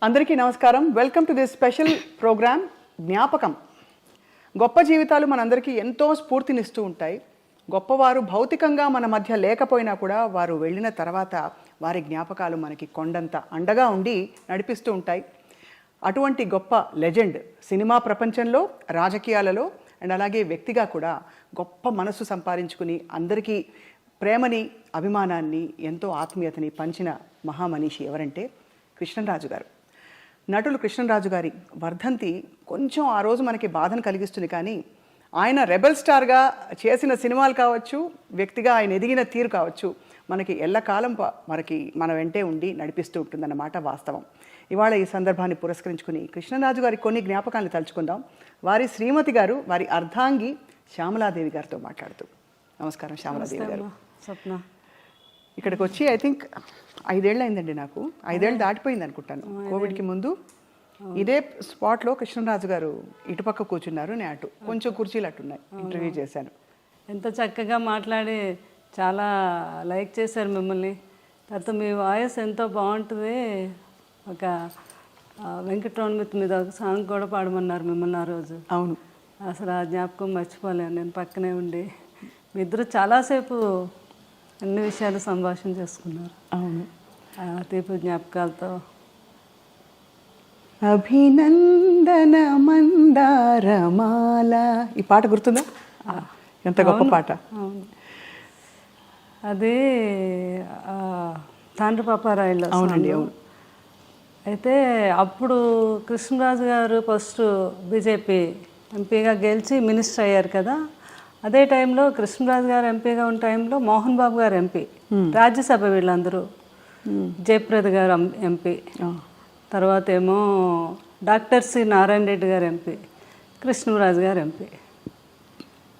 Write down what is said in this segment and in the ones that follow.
అందరికీ నమస్కారం. Welcome to this special programme Gnapakam. గొప్ప జీవితాలు మనందరికీ ఎంతో స్ఫూర్తినిస్తూ ఉంటాయి. గొప్పవారు భౌతికంగా మన మధ్య లేకపోయినా కూడా వారు వెళ్ళిన తర్వాత వారి జ్ఞాపకాలు మనకి కొండంత అండగా ఉండి నడిపిస్తూ ఉంటాయి. అటువంటి గొప్ప లెజెండ్ సినిమా ప్రపంచంలో, రాజకీయాలలో అండ్ అలాగే వ్యక్తిగా కూడా గొప్ప మనసు సంపాదించుకుని అందరికీ ప్రేమని, అభిమానాన్ని, ఎంతో ఆత్మీయతని పంచిన మహామనీషి ఎవరంటే కృష్ణరాజు గారు. నటులు కృష్ణరాజు గారి వర్ధంతి కొంచెం ఆ రోజు మనకి బాధను కలిగిస్తుంది. కానీ ఆయన రెబెల్ స్టార్గా చేసిన సినిమాలు కావచ్చు, వ్యక్తిగా ఆయన ఎదిగిన తీరు కావచ్చు, మనకి ఎల్లకాలం మన వెంటే ఉండి నడిపిస్తూ ఉంటుందన్నమాట వాస్తవం. ఇవాళ ఈ సందర్భాన్ని పురస్కరించుకుని కృష్ణరాజు గారి కొన్ని జ్ఞాపకాలను తలుచుకుందాం. వారి శ్రీమతి గారు, వారి అర్ధాంగి శ్యామలాదేవి గారితో మాట్లాడుతూ. నమస్కారం శ్యామలాదేవి గారు. స్వప్న, ఇక్కడికి వచ్చి ఐ థింక్ 5 ఏళ్ళు అయిందండి. నాకు 5 ఏళ్ళు దాటిపోయింది అనుకుంటాను. కోవిడ్కి ముందు ఇదే స్పాట్లో కృష్ణరాజు గారు ఇటుపక్క కూర్చున్నారు, నేను అటు. కొంచెం కుర్చీలు అట్టున్నాయి. ఇంటర్వ్యూ చేశాను. ఎంత చక్కగా మాట్లాడి చాలా లైక్ చేశారు మిమ్మల్ని. తర్వాత మీ వాయిస్ ఎంతో బాగుంటుంది. ఒక వెంకటరమణ మీద ఒక సాంగ్ కూడా పాడమన్నారు మిమ్మల్ని ఆ రోజు. అవును, అసలు ఆ జ్ఞాపకం మర్చిపోలేను. నేను పక్కనే ఉండి మీ ఇద్దరు చాలాసేపు అన్ని విషయాలు సంభాషణ చేసుకున్నారు. అవును, తీపి జ్ఞాపకాలతో. అభినందన మందారమాల, ఈ పాట గుర్తుందా? ఎంత గొప్ప పాట. అవును, అది తాండ్ర పాపారాయుల్లో. అవునండి, అవును. అయితే అప్పుడు కృష్ణరాజు గారు ఫస్ట్ బీజేపీ ఎంపీగా గెలిచి మినిస్టర్ అయ్యారు కదా. అదే టైంలో కృష్ణరాజు గారు ఎంపీగా ఉన్న టైంలో మోహన్ బాబు గారు ఎంపీ, రాజ్యసభ వీళ్ళందరూ. జయప్రద గారు ఎంపీ, తర్వాత ఏమో డాక్టర్ సి నారాయణ రెడ్డి గారు ఎంపీ, కృష్ణరాజు గారు ఎంపీ.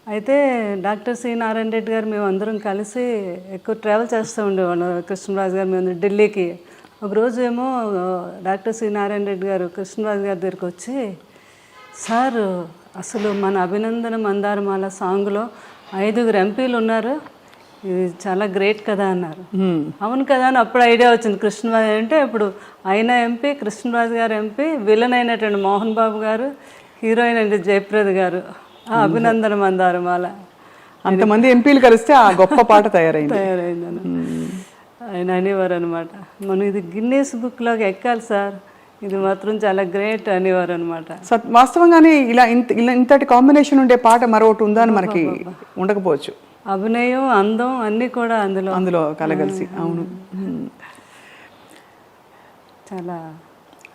అయితే డాక్టర్ సి నారాయణ రెడ్డి గారు మేము అందరం కలిసి ఎక్కువ ట్రావెల్ చేస్తూ ఉండేవాళ్ళం. కృష్ణరాజు గారు మేము ఢిల్లీకి. ఒకరోజు ఏమో డాక్టర్ సి నారాయణ రెడ్డి గారు కృష్ణరాజు గారి దగ్గరికి వచ్చి, సార్ అసలు మన అభినందన మందారమాల సాంగ్లో 5 ఎంపీలు ఉన్నారు, ఇది చాలా గ్రేట్ కదా అన్నారు. అవును కదా అని అప్పుడు ఐడియా వచ్చింది. కృష్ణరాజు అంటే ఇప్పుడు ఆయన ఎంపీ, కృష్ణరాజు గారు ఎంపీ, విలన్ అయినటువంటి మోహన్ బాబు గారు, హీరోయిన్ అంటే జయప్రద గారు. అభినందన మందారమాల, అంతమంది ఎంపీలు కలిస్తే ఆ గొప్ప పాట తయారైందని ఆయన అనేవారు అనమాట. మనం ఇది గిన్నీస్ బుక్లోకి ఎక్కాలి సార్, ఇది మాత్రం చాలా గ్రేట్ అనేవారు అనమాట. వాస్తవంగానే ఇలా ఇంతటి కాంబినేషన్ ఉండే పాట మరొకటి ఉందా అని మనకి ఉండకపోవచ్చు. అభినయం, అందం అన్నీ కూడా అందులో కలగలిసి. అవును, చాలా.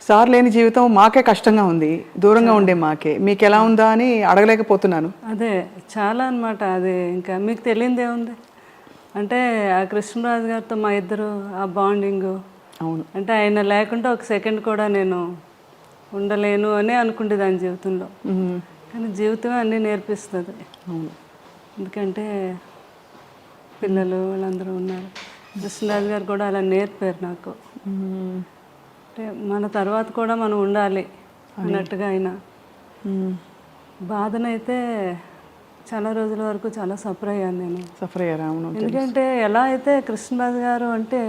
సార్ లేని జీవితం మాకే కష్టంగా ఉంది, దూరంగా ఉండే మాకే. మీకు ఎలా ఉందా అని అడగలేకపోతున్నాను. అదే చాలా అనమాట. అది ఇంకా మీకు తెలియదే ఉంది అంటే ఆ కృష్ణరాజు గారితో మా ఇద్దరు ఆ బాండింగు. అవును, అంటే ఆయన లేకుండా ఒక సెకండ్ కూడా నేను ఉండలేను అని అనుకుంటే దాని జీవితంలో. కానీ జీవితమే అన్నీ నేర్పిస్తుంది. అవును, ఎందుకంటే పిల్లలు వాళ్ళందరూ ఉన్నారు. కృష్ణరాజు గారు కూడా అలా నేర్పారు నాకు. అంటే మన తర్వాత కూడా మనం ఉండాలి అన్నట్టుగా. ఆయన బాధనైతే చాలా రోజుల వరకు చాలా సఫర్ అయ్యాను నేను. సఫర్ అయ్యారా? అవును. ఎందుకంటే ఎలా అయితే కృష్ణరాజు గారు అంటే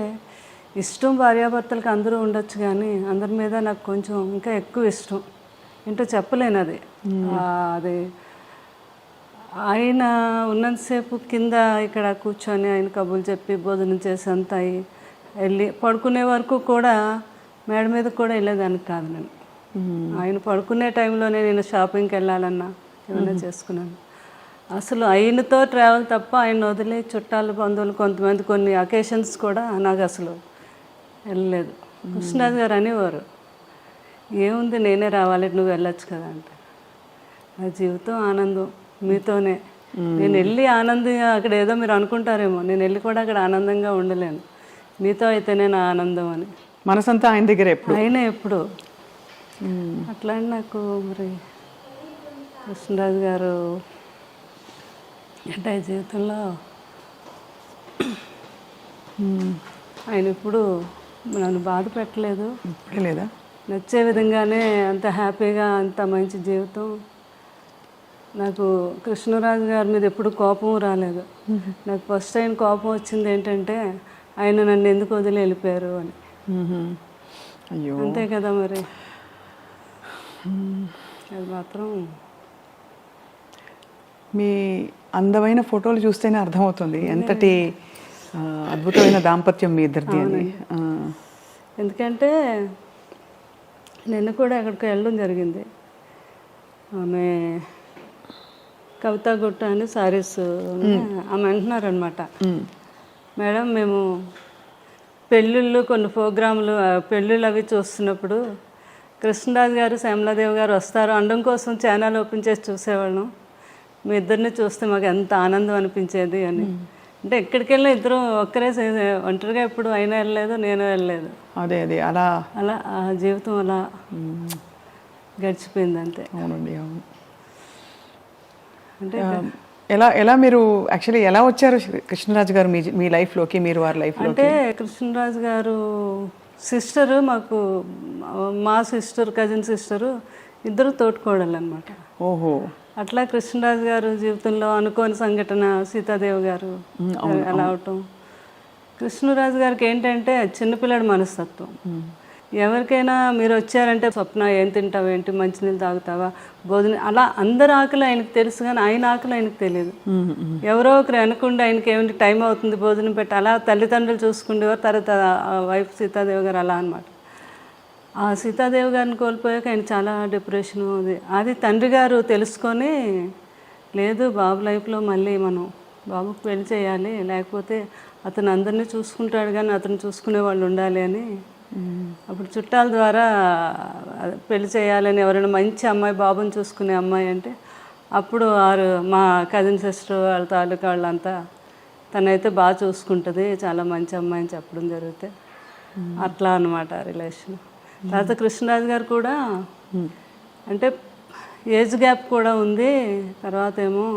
ఇష్టం భార్యాభర్తలకు అందరూ ఉండొచ్చు, కానీ అందరి మీద నాకు కొంచెం ఇంకా ఎక్కువ ఇష్టం. ఏంటో చెప్పలేను అది. అది ఆయన ఉన్నంతసేపు కింద ఇక్కడ కూర్చొని ఆయన కబుర్లు చెప్పి భోజనం చేసి అంతా వెళ్ళి పడుకునే వరకు కూడా మేడ మీద కూడా వెళ్ళేదానికి కాదు నేను. ఆయన పడుకునే టైంలోనే నేను షాపింగ్కి వెళ్ళాలన్నా ఏమైనా చేసుకున్నాను. అసలు ఆయనతో ట్రావెల్ తప్ప ఆయన వదిలే చుట్టాలు, బంధువులు, కొంతమంది కొన్ని అకేషన్స్ కూడా నాకు అసలు వెళ్ళలేదు. కృష్ణరాజు గారు అనేవారు, ఏముంది నేనే రావాలి, నువ్వు వెళ్ళొచ్చు కదా అంటే. నా జీవితం ఆనందం మీతోనే. నేను వెళ్ళి ఆనందంగా అక్కడ ఏదో మీరు అనుకుంటారేమో, నేను వెళ్ళి కూడా అక్కడ ఆనందంగా ఉండలేను. మీతో అయితేనే నా ఆనందం అని. మనసంతా ఆయన దగ్గర ఎప్పుడు, ఆయన ఎప్పుడు అట్లా. నాకు మరి కృష్ణరాజు గారు అంటే జీవితంలో ఆయన ఎప్పుడు నన్ను బాధ పెట్టలేదు. లేదా నచ్చే విధంగానే అంత హ్యాపీగా, అంత మంచి జీవితం. నాకు కృష్ణరాజు గారి మీద ఎప్పుడు కోపం రాలేదు. నాకు ఫస్ట్ టైం కోపం వచ్చింది ఏంటంటే ఆయన నన్ను ఎందుకు వదిలి వెళ్ళిపోయారు అని. అయ్యో. అంతే కదా మరి. అది మాత్రం మీ అందమైన ఫోటోలు చూస్తేనే అర్థమవుతుంది ఎంతటి అద్భుతమైన దాంపత్యం మీ ఇద్దరిది అని. ఎందుకంటే నిన్న కూడా ఎక్కడికి వెళ్ళడం జరిగింది. ఆమె కవితా గుట్ట అని సారీస్ ఆమె అంటున్నారనమాట, మేడం మేము పెళ్ళిళ్ళు కొన్ని ప్రోగ్రాములు పెళ్ళిళ్ళు అవి చూస్తున్నప్పుడు కృష్ణరాజు గారు శ్యామలాదేవి గారు వస్తారు అనడం కోసం ఛానల్ ఓపెన్ చేసి చూసేవాళ్ళం. మీ ఇద్దరిని చూస్తే మాకు ఎంత ఆనందం అనిపించేది అని. అంటే ఎక్కడికి వెళ్ళినా ఇద్దరు ఒక్కరే ఒంటరిగా ఎప్పుడు అయినా వెళ్ళలేదు, నేను వెళ్ళలేదు. అదే అదే అలా అలా ఆ జీవితం అలా గడిచిపోయింది అంతే. అవునండి, అవును. అంటే ఎలా ఎలా మీరు యాక్చువల్లీ ఎలా వచ్చారు కృష్ణరాజు గారు మీ లైఫ్లోకి, మీరు వారి లైఫ్లో? అంటే కృష్ణరాజు గారు సిస్టరు, మాకు మా సిస్టర్ కజిన్ సిస్టరు ఇద్దరు తోటికోడళ్ళు అనమాట. ఓహో. అట్లా కృష్ణరాజు గారు జీవితంలో అనుకోని సంఘటన సీతాదేవి గారు అలా అవటం. కృష్ణరాజు గారికి ఏంటంటే చిన్నపిల్లడి మనస్తత్వం. ఎవరికైనా మీరు వచ్చారంటే స్వప్న ఏం తింటావు, ఏంటి మంచినీళ్ళు తాగుతావా, భోజనం, అలా అందరి ఆకలి ఆయనకు తెలుసు కానీ ఆయన ఆకలి ఆయనకు తెలియదు. ఎవరో ఒకరు అనుకుంటే ఆయనకి ఏమిటి టైం అవుతుంది భోజనం పెట్టి అలా తల్లిదండ్రులు చూసుకుండేవారు. తర్వాత వైఫ్ సీతాదేవి గారు అలా అనమాట. ఆ సీతాదేవి గారిని కోల్పోయాక ఆయన చాలా డిప్రెషన్. అది తండ్రి గారు తెలుసుకొని, లేదు బాబు లైఫ్లో మళ్ళీ మనం బాబుకు పెళ్లి చేయాలి, లేకపోతే అతను అందరినీ చూసుకుంటాడు కానీ అతను చూసుకునే వాళ్ళు ఉండాలి అని అప్పుడు చుట్టాల ద్వారా పెళ్లి చేయాలని, ఎవరైనా మంచి అమ్మాయి బాబుని చూసుకునే అమ్మాయి అంటే అప్పుడు మా కజిన్ సిస్టర్ వాళ్ళ తాలూకా వాళ్ళంతా తనైతే బాగా చూసుకుంటుంది, చాలా మంచి అమ్మాయి అని చెప్పడం జరిగితే అట్లా అనమాట రిలేషన్. తర్వాత కృష్ణరాజు గారు కూడా అంటే ఏజ్ గ్యాప్ కూడా ఉంది. తర్వాత ఏమో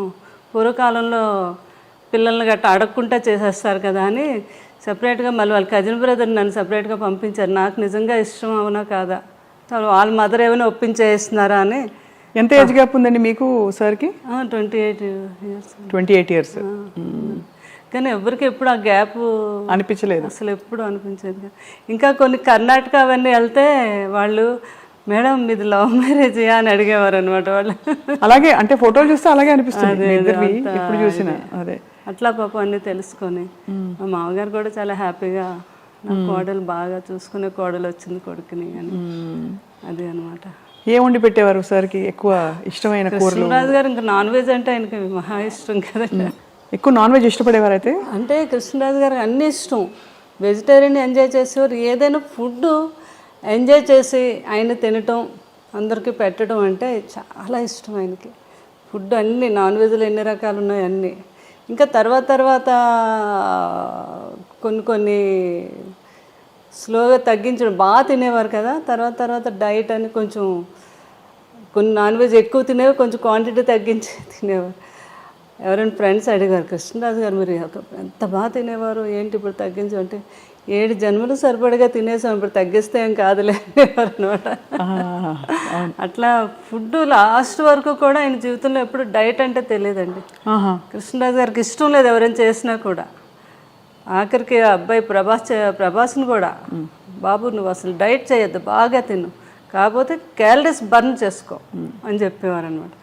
పూర్వకాలంలో పిల్లల్ని గట్ట అడగకుండా చేసేస్తారు కదా అని సపరేట్గా మళ్ళీ వాళ్ళ కజిన్ బ్రదర్ నన్ను సపరేట్గా పంపించారు. నాకు నిజంగా ఇష్టం అవునా కాదా, వాళ్ళ మదర్ ఏమైనా ఒప్పించేస్తున్నారా అని. ఎంత ఏజ్ గ్యాప్ ఉందండి మీకు సార్కి? 28 years. 28 years. కానీ ఎవరికి ఎప్పుడు ఆ గ్యాప్ అనిపించలేదు, అసలు ఎప్పుడు అనిపించేది. ఇంకా కొన్ని కర్ణాటక అవన్నీ వెళ్తే వాళ్ళు, మేడం మీది లవ్ మ్యారేజ్ అని అడిగేవారు అనమాట వాళ్ళు. అలాగే అంటే ఫోటోలు చూస్తే అలాగే అనిపిస్తుంది ఇప్పుడు చూసిన. అదే అట్లా పాపం అన్నీ తెలుసుకొని మా మామగారు కూడా చాలా హ్యాపీగా నా కోడలు బాగా చూసుకునే కోడలు వచ్చింది కొడుకుని అని. అది అనమాట. ఏం వండి పెట్టేవారు సార్కి ఎక్కువ ఇష్టమైన కూరలు? కృష్ణరాజు గారు ఇంకా నాన్ వెజ్ అంటే ఆయనకి మహా ఇష్టం కదండి. ఎక్కువ నాన్ వెజ్ ఇష్టపడేవారు అయితే? అంటే కృష్ణరాజు గారికి అన్నీ ఇష్టం. వెజిటేరియన్ ఎంజాయ్ చేసేవారు. ఏదైనా ఫుడ్ ఎంజాయ్ చేసి ఆయన తినటం, అందరికీ పెట్టడం అంటే చాలా ఇష్టం ఆయనకి. ఫుడ్ అన్నీ నాన్ వెజ్లో ఎన్ని రకాలు ఉన్నాయి అన్నీ. ఇంకా తర్వాత కొన్ని స్లోగా తగ్గించడం. బాగా తినేవారు కదా, తర్వాత డైట్ అని కొంచెం కొన్ని నాన్ వెజ్ ఎక్కువ తినేవారు, కొంచెం క్వాంటిటీ తగ్గించి తినేవారు. ఎవరైనా ఫ్రెండ్స్ అడిగారు, కృష్ణరాజు గారు మీరు ఎంత బాగా తినేవారు ఏంటి ఇప్పుడు తగ్గించమంటే, 7 జన్మలు సరిపడగా తినేసాం, ఇప్పుడు తగ్గిస్తే ఏం కాదులే అనేవారు అనమాట. అట్లా ఫుడ్ లాస్ట్ వరకు కూడా ఆయన జీవితంలో ఎప్పుడు డైట్ అంటే తెలియదండి. కృష్ణరాజు గారికి ఇష్టం లేదు ఎవరైనా చేసినా కూడా. ఆఖరికి అబ్బాయి ప్రభాస్ని కూడా, బాబు నువ్వు అసలు డైట్ చేయొద్దు, బాగా తిను, కాకపోతే క్యాలరీస్ బర్న్ చేసుకో అని చెప్పేవారు అనమాట.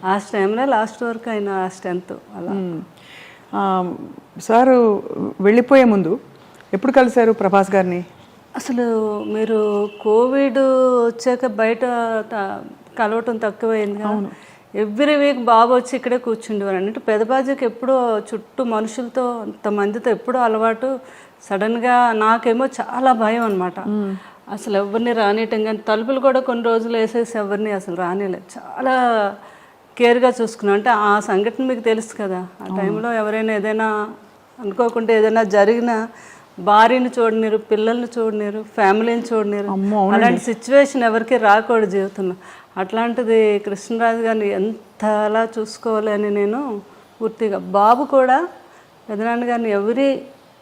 ఆ టైంలో లాస్ట్ వరకు ఆయన ఆ స్ట్రెంత్ అలా. సారు వెళ్ళిపోయే ముందు ఎప్పుడు కలిశారు ప్రభాస్ గారిని? అసలు మీరు కోవిడ్ వచ్చాక బయట కలవటం తక్కువైంది కదా. ఎవ్రీ వీక్ బాబు వచ్చి ఇక్కడే కూర్చుండేవారు. అంటే పెదబాజీకి ఎప్పుడూ చుట్టూ మనుషులతో అంతమందితో ఎప్పుడూ అలవాటు. సడన్గా నాకేమో చాలా భయం అనమాట. అసలు ఎవరిని రానియటం కానీ, తలుపులు కూడా కొన్ని రోజులు వేసేసి ఎవరిని అసలు రానియలేదు. చాలా కేర్గా చూసుకున్నాం. అంటే ఆ సంఘటన మీకు తెలుసు కదా, ఆ టైంలో ఎవరైనా ఏదైనా అనుకోకుండా ఏదైనా జరిగినా భార్యని చూడలేరు, పిల్లల్ని చూడలేరు, ఫ్యామిలీని చూడలేరు. అలాంటి సిచ్యువేషన్ ఎవరికి రాకూడదు జీవితంలో. అట్లాంటిది కృష్ణరాజు గారిని ఎంతలా చూసుకోవాలి అని నేను పూర్తిగా. బాబు కూడా పెదనాన్న గారిని ఎవ్రీ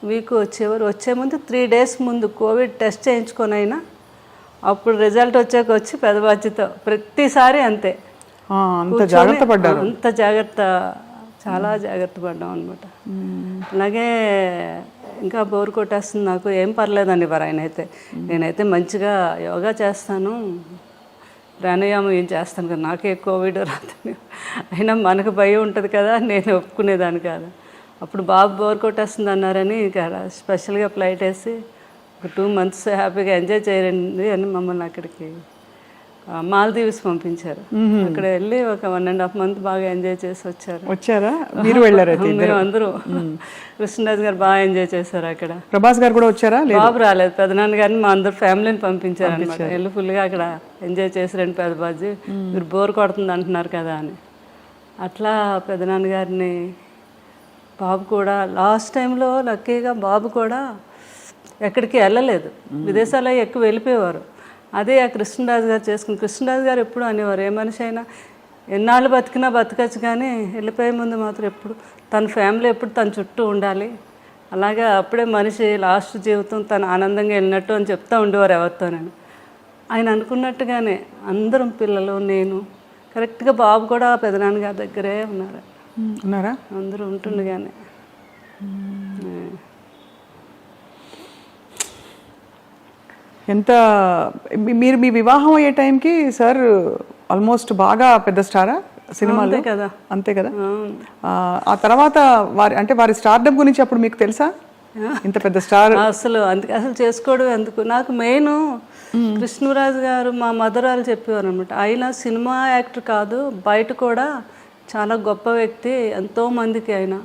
వీక్ వచ్చేవారు. వచ్చే ముందు 3 days ముందు కోవిడ్ టెస్ట్ చేయించుకొని అయినా అప్పుడు రిజల్ట్ వచ్చాక వచ్చి పెదబాచితో ప్రతిసారి అంతే. అంత జాగ్రత్త పడ్డారు. చాలా జాగ్రత్త పడ్డాం అనమాట. అలాగే ఇంకా బోర్ కొట్టేస్తుంది నాకు, ఏం పర్లేదండి వారు ఆయన అయితే. నేనైతే మంచిగా యోగా చేస్తాను, ప్రాణాయామం ఏం చేస్తాను కదా, నాకే కోవిడ్ రాదని. అయినా మనకు భయం ఉంటుంది కదా, నేను ఒప్పుకునేదాన్ని కాదు. అప్పుడు బాబు బోర్ కొట్టేస్తుంది అన్నారని ఇక స్పెషల్గా ఫ్లైట్ వేసి ఒక 2 months హ్యాపీగా ఎంజాయ్ చేయండి అని మమ్మల్ని అక్కడికి మాల్దీవ్స్ పంపించారు. అక్కడ వెళ్ళి ఒక 1.5 months బాగా ఎంజాయ్ చేసి వచ్చారా? మీరు వెళ్ళారు? మేము అందరూ. కృష్ణరాజు గారు బాగా ఎంజాయ్ చేశారు అక్కడ. ప్రభాస్ గారు కూడా వచ్చారా? బాబు రాలేదు, పెదనాన్న గారిని మా అందరు ఫ్యామిలీని పంపించారు అనమాట. వెళ్ళి ఫుల్గా అక్కడ ఎంజాయ్ చేసారండి. పెద్దబాజీ మీరు బోర్ కొడుతుంది అంటున్నారు కదా అని. అట్లా పెదనాన్న గారిని, బాబు కూడా లాస్ట్ టైంలో లక్కీగా బాబు కూడా ఎక్కడికి వెళ్ళలేదు, విదేశాల్లో ఎక్కువ వెళ్ళిపోయేవారు. అదే ఆ కృష్ణరాజు గారు చేసుకుని, కృష్ణరాజు గారు ఎప్పుడు అనేవారు, ఏ మనిషి అయినా ఎన్నాళ్ళు బతికినా బతకచ్చు కానీ వెళ్ళిపోయే ముందు మాత్రం ఎప్పుడు తన ఫ్యామిలీ ఎప్పుడు తన చుట్టూ ఉండాలి, అలాగే అప్పుడే మనిషి లాస్ట్ జీవితం తను ఆనందంగా వెళ్ళినట్టు అని చెప్తూ ఉండేవారు ఎవరితోనని. ఆయన అనుకున్నట్టుగానే అందరం పిల్లలు, నేను కరెక్ట్గా బాబు కూడా పెదనాన్న గారి దగ్గరే ఉన్నారా? అందరూ ఉంటుండగానే. ఎంత మీరు మీ వివాహం అయ్యే టైంకి సార్ ఆల్మోస్ట్ బాగా పెద్ద స్టారా సినిమాలో కదా? అంతే కదా. ఆ తర్వాత వారి స్టార్డమ్ గురించి అప్పుడు మీకు తెలుసా? ఇంత పెద్ద స్టార్ అసలు చేసుకోవడం ఎందుకు. నాకు మెయిన్ కృష్ణరాజు గారు మా మదరాలు చెప్పేవారు అనమాట, ఆయన సినిమా యాక్టర్ కాదు, బయట కూడా చాలా గొప్ప వ్యక్తి, ఎంతోమందికి ఆయన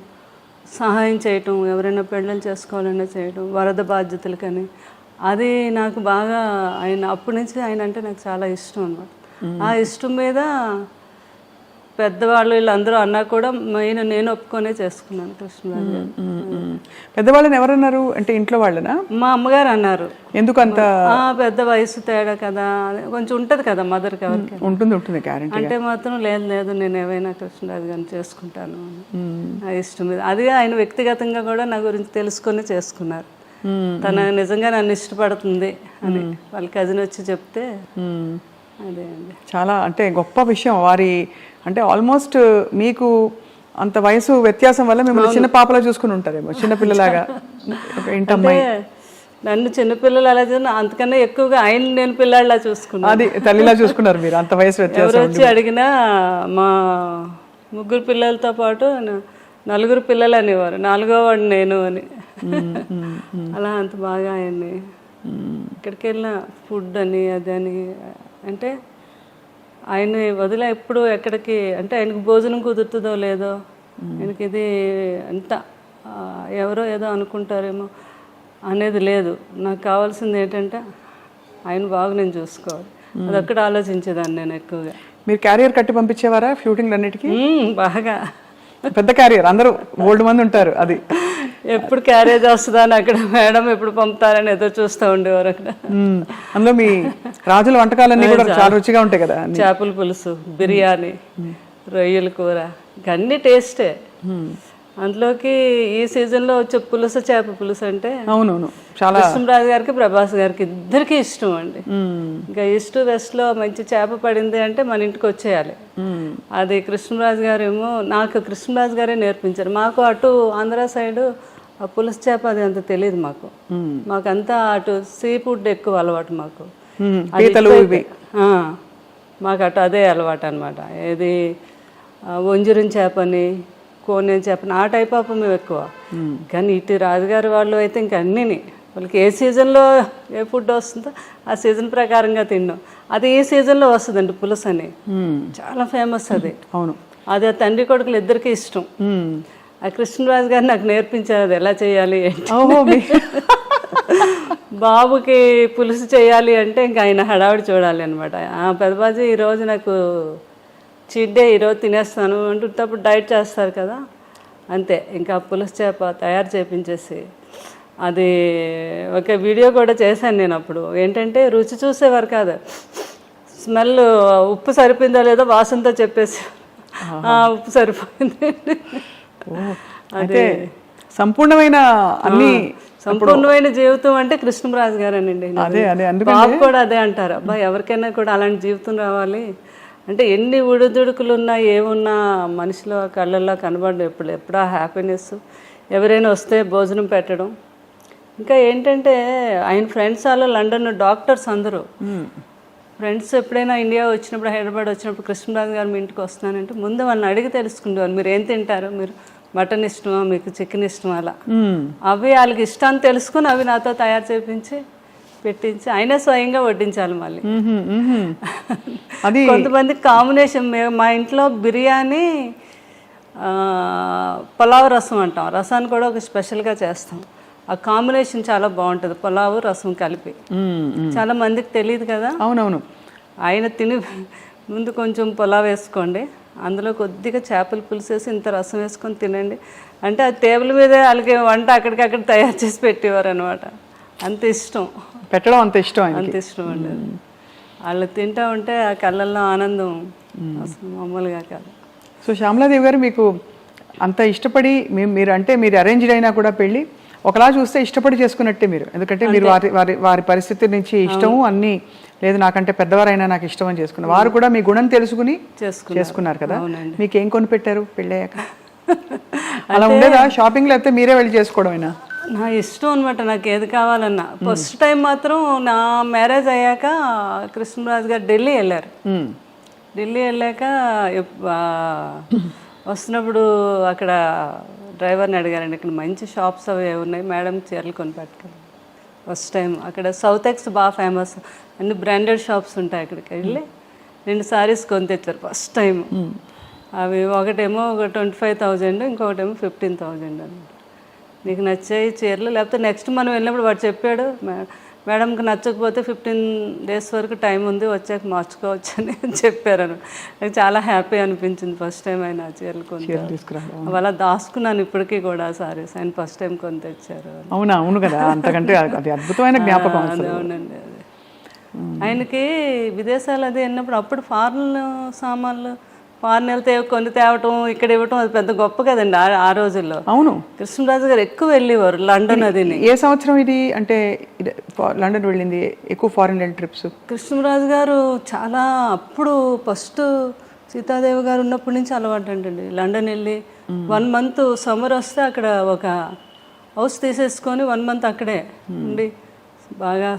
సహాయం చేయటం, ఎవరైనా పెళ్ళిళ్ళు చేసుకోవాలన్నా చేయటం, వరద బాధ్యతలకని. అది నాకు బాగా ఆయన అప్పటి నుంచి ఆయన అంటే నాకు చాలా ఇష్టం అన్నమాట. ఆ ఇష్టం మీద పెద్దవాళ్ళు వీళ్ళందరూ అన్నా కూడా మెయిన్ నేను ఒప్పుకొనే చేసుకున్నాను కృష్ణరాజు గారు. పెద్దవాళ్ళని ఎవరన్నారు అంటే ఇంట్లో వాళ్ళనా? మా అమ్మగారు అన్నారు. ఎందుకంత పెద్ద వయసు తేడా కదా, కొంచెం ఉంటుంది కదా మదర్కి, ఎవరికి ఉంటుంది అంటే మాత్రం లేదు నేను ఏమైనా కృష్ణరాజు గారిని చేసుకుంటాను ఆ ఇష్టం మీద. అది ఆయన వ్యక్తిగతంగా కూడా నా గురించి తెలుసుకొని చేసుకున్నారు. తన నిజంగా నన్ను ఇష్టపడుతుంది అని వాళ్ళ కజిన్ వచ్చి చెప్తే అదే అండి చాలా అంటే గొప్ప విషయం. వారి అంటే ఆల్మోస్ట్ మీకు అంత వయసు వ్యత్యాసం వల్ల మిమ్మల్ని చిన్న పాపలా చూసుకుని ఉంటారేమో, చిన్నపిల్లలాగా. అంటే నన్ను చిన్నపిల్లలు అలా అంతకన్నా ఎక్కువగా ఆయన నేను పిల్లాడిలా చూసుకున్నాను. అది తల్లిలా చూసుకున్నారు మీరు, అంత వయసు వ్యత్యాసం. ఎవరు వచ్చి అడిగినా మా 3 పిల్లలతో పాటు 4 పిల్లలు అనేవారు, 4వ వాడు నేను అని. అలా అంత బాగా ఆయన్ని ఎక్కడికి వెళ్ళిన ఫుడ్ అని అదని, అంటే ఆయన వదిలే ఎప్పుడు ఎక్కడికి, అంటే ఆయనకు భోజనం కుదురుతుందో లేదో, ఆయనకి ఇది అంత ఎవరో ఏదో అనుకుంటారేమో అనేది లేదు. నాకు కావాల్సింది ఏంటంటే ఆయన బాగా నేను చూసుకోవాలి, అదొక్కటి ఆలోచించేదాన్ని నేను ఎక్కువగా. మీరు క్యారియర్ కట్టి పంపించేవారా షూటింగ్లు అన్నిటికీ? బాగా పెద్ద క్యారియర్, అందరూ బోల్డ్ మంది ఉంటారు. అది ఎప్పుడు క్యారేజ్ వస్తుందా అని అక్కడ మేడం ఎప్పుడు పంపుతారని ఏదో చూస్తూ ఉండేవారు అక్కడ. అందులో మీ రాజుల వంటకాలన్నీ కూడా చాలా రుచిగా ఉంటాయి కదా, చేపల పులుసు, బిర్యానీ, రొయ్యల కూర, అన్ని టేస్టే. అందులోకి ఈ సీజన్లో వచ్చే పులుసు, చేప పులుసు అంటే అవునవును చాలా కృష్ణరాజు గారికి ప్రభాస్ గారికి ఇద్దరికి ఇష్టం అండి. ఇంకా ఈస్ట్ వెస్ట్లో మంచి చేప పడింది అంటే మన ఇంటికి వచ్చేయాలి. అది కృష్ణరాజు గారు ఏమో, నాకు కృష్ణరాజు గారే నేర్పించారు. మాకు అటు ఆంధ్ర సైడు ఆ పులుసు చేప అది అంత తెలియదు మాకంతా అటు సీ ఫుడ్ ఎక్కువ అలవాటు మాకు. మాకు అటు అదే అలవాటు అనమాట. ఏది వంజరం చేపని, కోనేరు చేపని, ఆ టైప్ ఆఫ్ మేము ఎక్కువ. కానీ ఇటు రాజుగారి వాళ్ళు అయితే ఇంకా అన్నీని వాళ్ళకి ఏ సీజన్లో ఏ ఫుడ్ వస్తుందో ఆ సీజన్ ప్రకారంగా తిన్నాం. అది ఈ సీజన్లో వస్తుందండి పులుసు అని, చాలా ఫేమస్ అది. అవును, అది ఆ తండ్రి కొడుకులు ఇద్దరికి ఇష్టం. ఆ కృష్ణరాజు గారు నాకు నేర్పించారు అది ఎలా చేయాలి. బాబుకి పులుసు చేయాలి అంటే ఇంకా ఆయన హడావిడి చూడాలి అనమాట. పెద్దబాజీ ఈరోజు నాకు చీట్ డే, ఈరోజు తినేస్తాను అంటున్నప్పుడు డైట్ చేస్తారు కదా, అంతే. ఇంకా పులుసు చేప తయారు చేయించేసి అది ఒక వీడియో కూడా చేశాను నేను అప్పుడు. ఏంటంటే రుచి చూసేవారు కాదు, స్మెల్ ఉప్పు సరిపోయిందో లేదో వాసనతో చెప్పేసి ఉప్పు సరిపోయింది. అదే సంపూర్ణమైన అన్ని సంపూర్ణమైన జీవితం అంటే కృష్ణరాజు గారేనండి. బాబు కూడా అదే అంటారు, అబ్బా ఎవరికైనా కూడా అలాంటి జీవితం రావాలి అంటే ఎన్ని ఉడుదుడుకులు ఉన్నా ఏమున్నా మనిషిలో కళ్ళల్లో కనబడడం ఎప్పుడా హ్యాపీనెస్. ఎవరైనా వస్తే భోజనం పెట్టడం, ఇంకా ఏంటంటే ఆయన ఫ్రెండ్స్ వాళ్ళు లండన్ డాక్టర్స్ అందరూ ఫ్రెండ్స్ ఎప్పుడైనా ఇండియా వచ్చినప్పుడు హైదరాబాద్ వచ్చినప్పుడు కృష్ణరాజు గారు మీ ఇంటికి వస్తున్నానంటే ముందు వాళ్ళని అడిగి తెలుసుకుంటారు మీరు ఏం తింటారు, మీరు మటన్ ఇష్టమా, మీకు చికెన్ ఇష్టమా, అలా అవి వాళ్ళకి ఇష్టాన్ని తెలుసుకుని అవి నాతో తయారు చేయించి పెట్టించి ఆయనే స్వయంగా వడ్డించాలి మళ్ళీ. కొంతమంది కాంబినేషన్ మా ఇంట్లో బిర్యానీ పులావ్ రసం అంటాం, రసాన్ని కూడా ఒక స్పెషల్గా చేస్తాం. ఆ కాంబినేషన్ చాలా బాగుంటుంది, పులావు రసం కలిపి. చాలా మందికి తెలియదు కదా. అవునవును. ఆయన తిని ముందు కొంచెం పులావ్ వేసుకోండి, అందులో కొద్దిగా చేపల పులుసు వేసి ఇంత రసం వేసుకొని తినండి అంటే ఆ టేబుల్ మీదే వాళ్ళకి వంట అక్కడికక్కడ తయారు చేసి పెట్టేవారు అనమాట. అంత ఇష్టం పెట్టడం, అంత ఇష్టం, అంత ఇష్టం అండి. వాళ్ళు తింటూ ఉంటే ఆ కళ్ళల్లో ఆనందం అసలు మామూలుగా కాదు. సో శ్యామలాదేవి గారు మీకు అంత ఇష్టపడి మీరు అంటే మీరు అరేంజ్డ్ అయినా కూడా పెళ్ళి ఒకలా చూస్తే ఇష్టపడి చేసుకున్నట్టే మీరు, ఎందుకంటే మీరు వారి పరిస్థితి నుంచి ఇష్టము అన్నీ లేదు నాకంటే పెద్దవారైనా నాకు ఇష్టం అని చేసుకున్నారు. వారు కూడా మీ గుణం తెలుసుకుని చేసుకున్నారు కదా. మీకు ఏం కొని పెట్టారు పెళ్ళయ్యాక? అలా ఉండేదా షాపింగ్, లేకపోతే మీరే వెళ్ళి చేసుకోవడమేనా? నా ఇష్టం అనమాట, నాకు ఏది కావాలన్నా. ఫస్ట్ టైం మాత్రం నా మ్యారేజ్ అయ్యాక కృష్ణరాజు గారు ఢిల్లీ వెళ్ళారు. ఢిల్లీ వెళ్ళాక వస్తున్నప్పుడు అక్కడ డ్రైవర్ని అడిగారండి, ఇక్కడ మంచి షాప్స్ అవి ఉన్నాయి మేడం, చీరలు కొని పెట్టుకెళ్ళి. ఫస్ట్ టైం అక్కడ సౌత్ ఎక్స్ బాగా ఫేమస్, అన్ని బ్రాండెడ్ షాప్స్ ఉంటాయి. అక్కడికి వెళ్ళి 2 సారీస్ కొని తెచ్చారు ఫస్ట్ టైం. అవి ఒకటేమో 25,000, ఇంకొకటేమో 15,000 అనమాట. నీకు నచ్చాయి చీరలు, లేకపోతే నెక్స్ట్ మనం వెళ్ళినప్పుడు వాడు చెప్పాడు మేడంకి నచ్చకపోతే 15 days వరకు టైం ఉంది, వచ్చాక మార్చుకోవచ్చు అని చెప్పారు. నాకు చాలా హ్యాపీ అనిపించింది ఫస్ట్ టైం ఆయన చీరలు కొని అలా దాచుకున్నాను ఇప్పటికీ కూడా సారీస్. ఆయన ఫస్ట్ టైం కొని తెచ్చారు. అవునా? అవును కదా, అంతకంటే అది అద్భుతమైన జ్ఞాపకం. అవునండి. అది ఆయనకి విదేశాలు అది వెళ్ళినప్పుడు అప్పుడు ఫారెన్ సామాన్లు ఫారెన్ వెళ్తే కొన్ని తేవటం ఇక్కడ ఇవ్వటం అది పెద్ద గొప్ప కదండి ఆ రోజుల్లో. అవును. కృష్ణరాజు గారు ఎక్కువ వెళ్ళేవారు లండన్. అది ఏ సంవత్సరం ఇది అంటే లండన్ వెళ్ళింది ఎక్కువ ఫారెన్ ట్రిప్స్? కృష్ణరాజు గారు చాలా అప్పుడు ఫస్ట్ సీతాదేవి గారు ఉన్నప్పటి నుంచి అలవాటు అంటండి. లండన్ వెళ్ళి 1 month సమ్మర్ వస్తే అక్కడ ఒక హౌస్ తీసేసుకొని 1 month అక్కడే ఉండి బాగా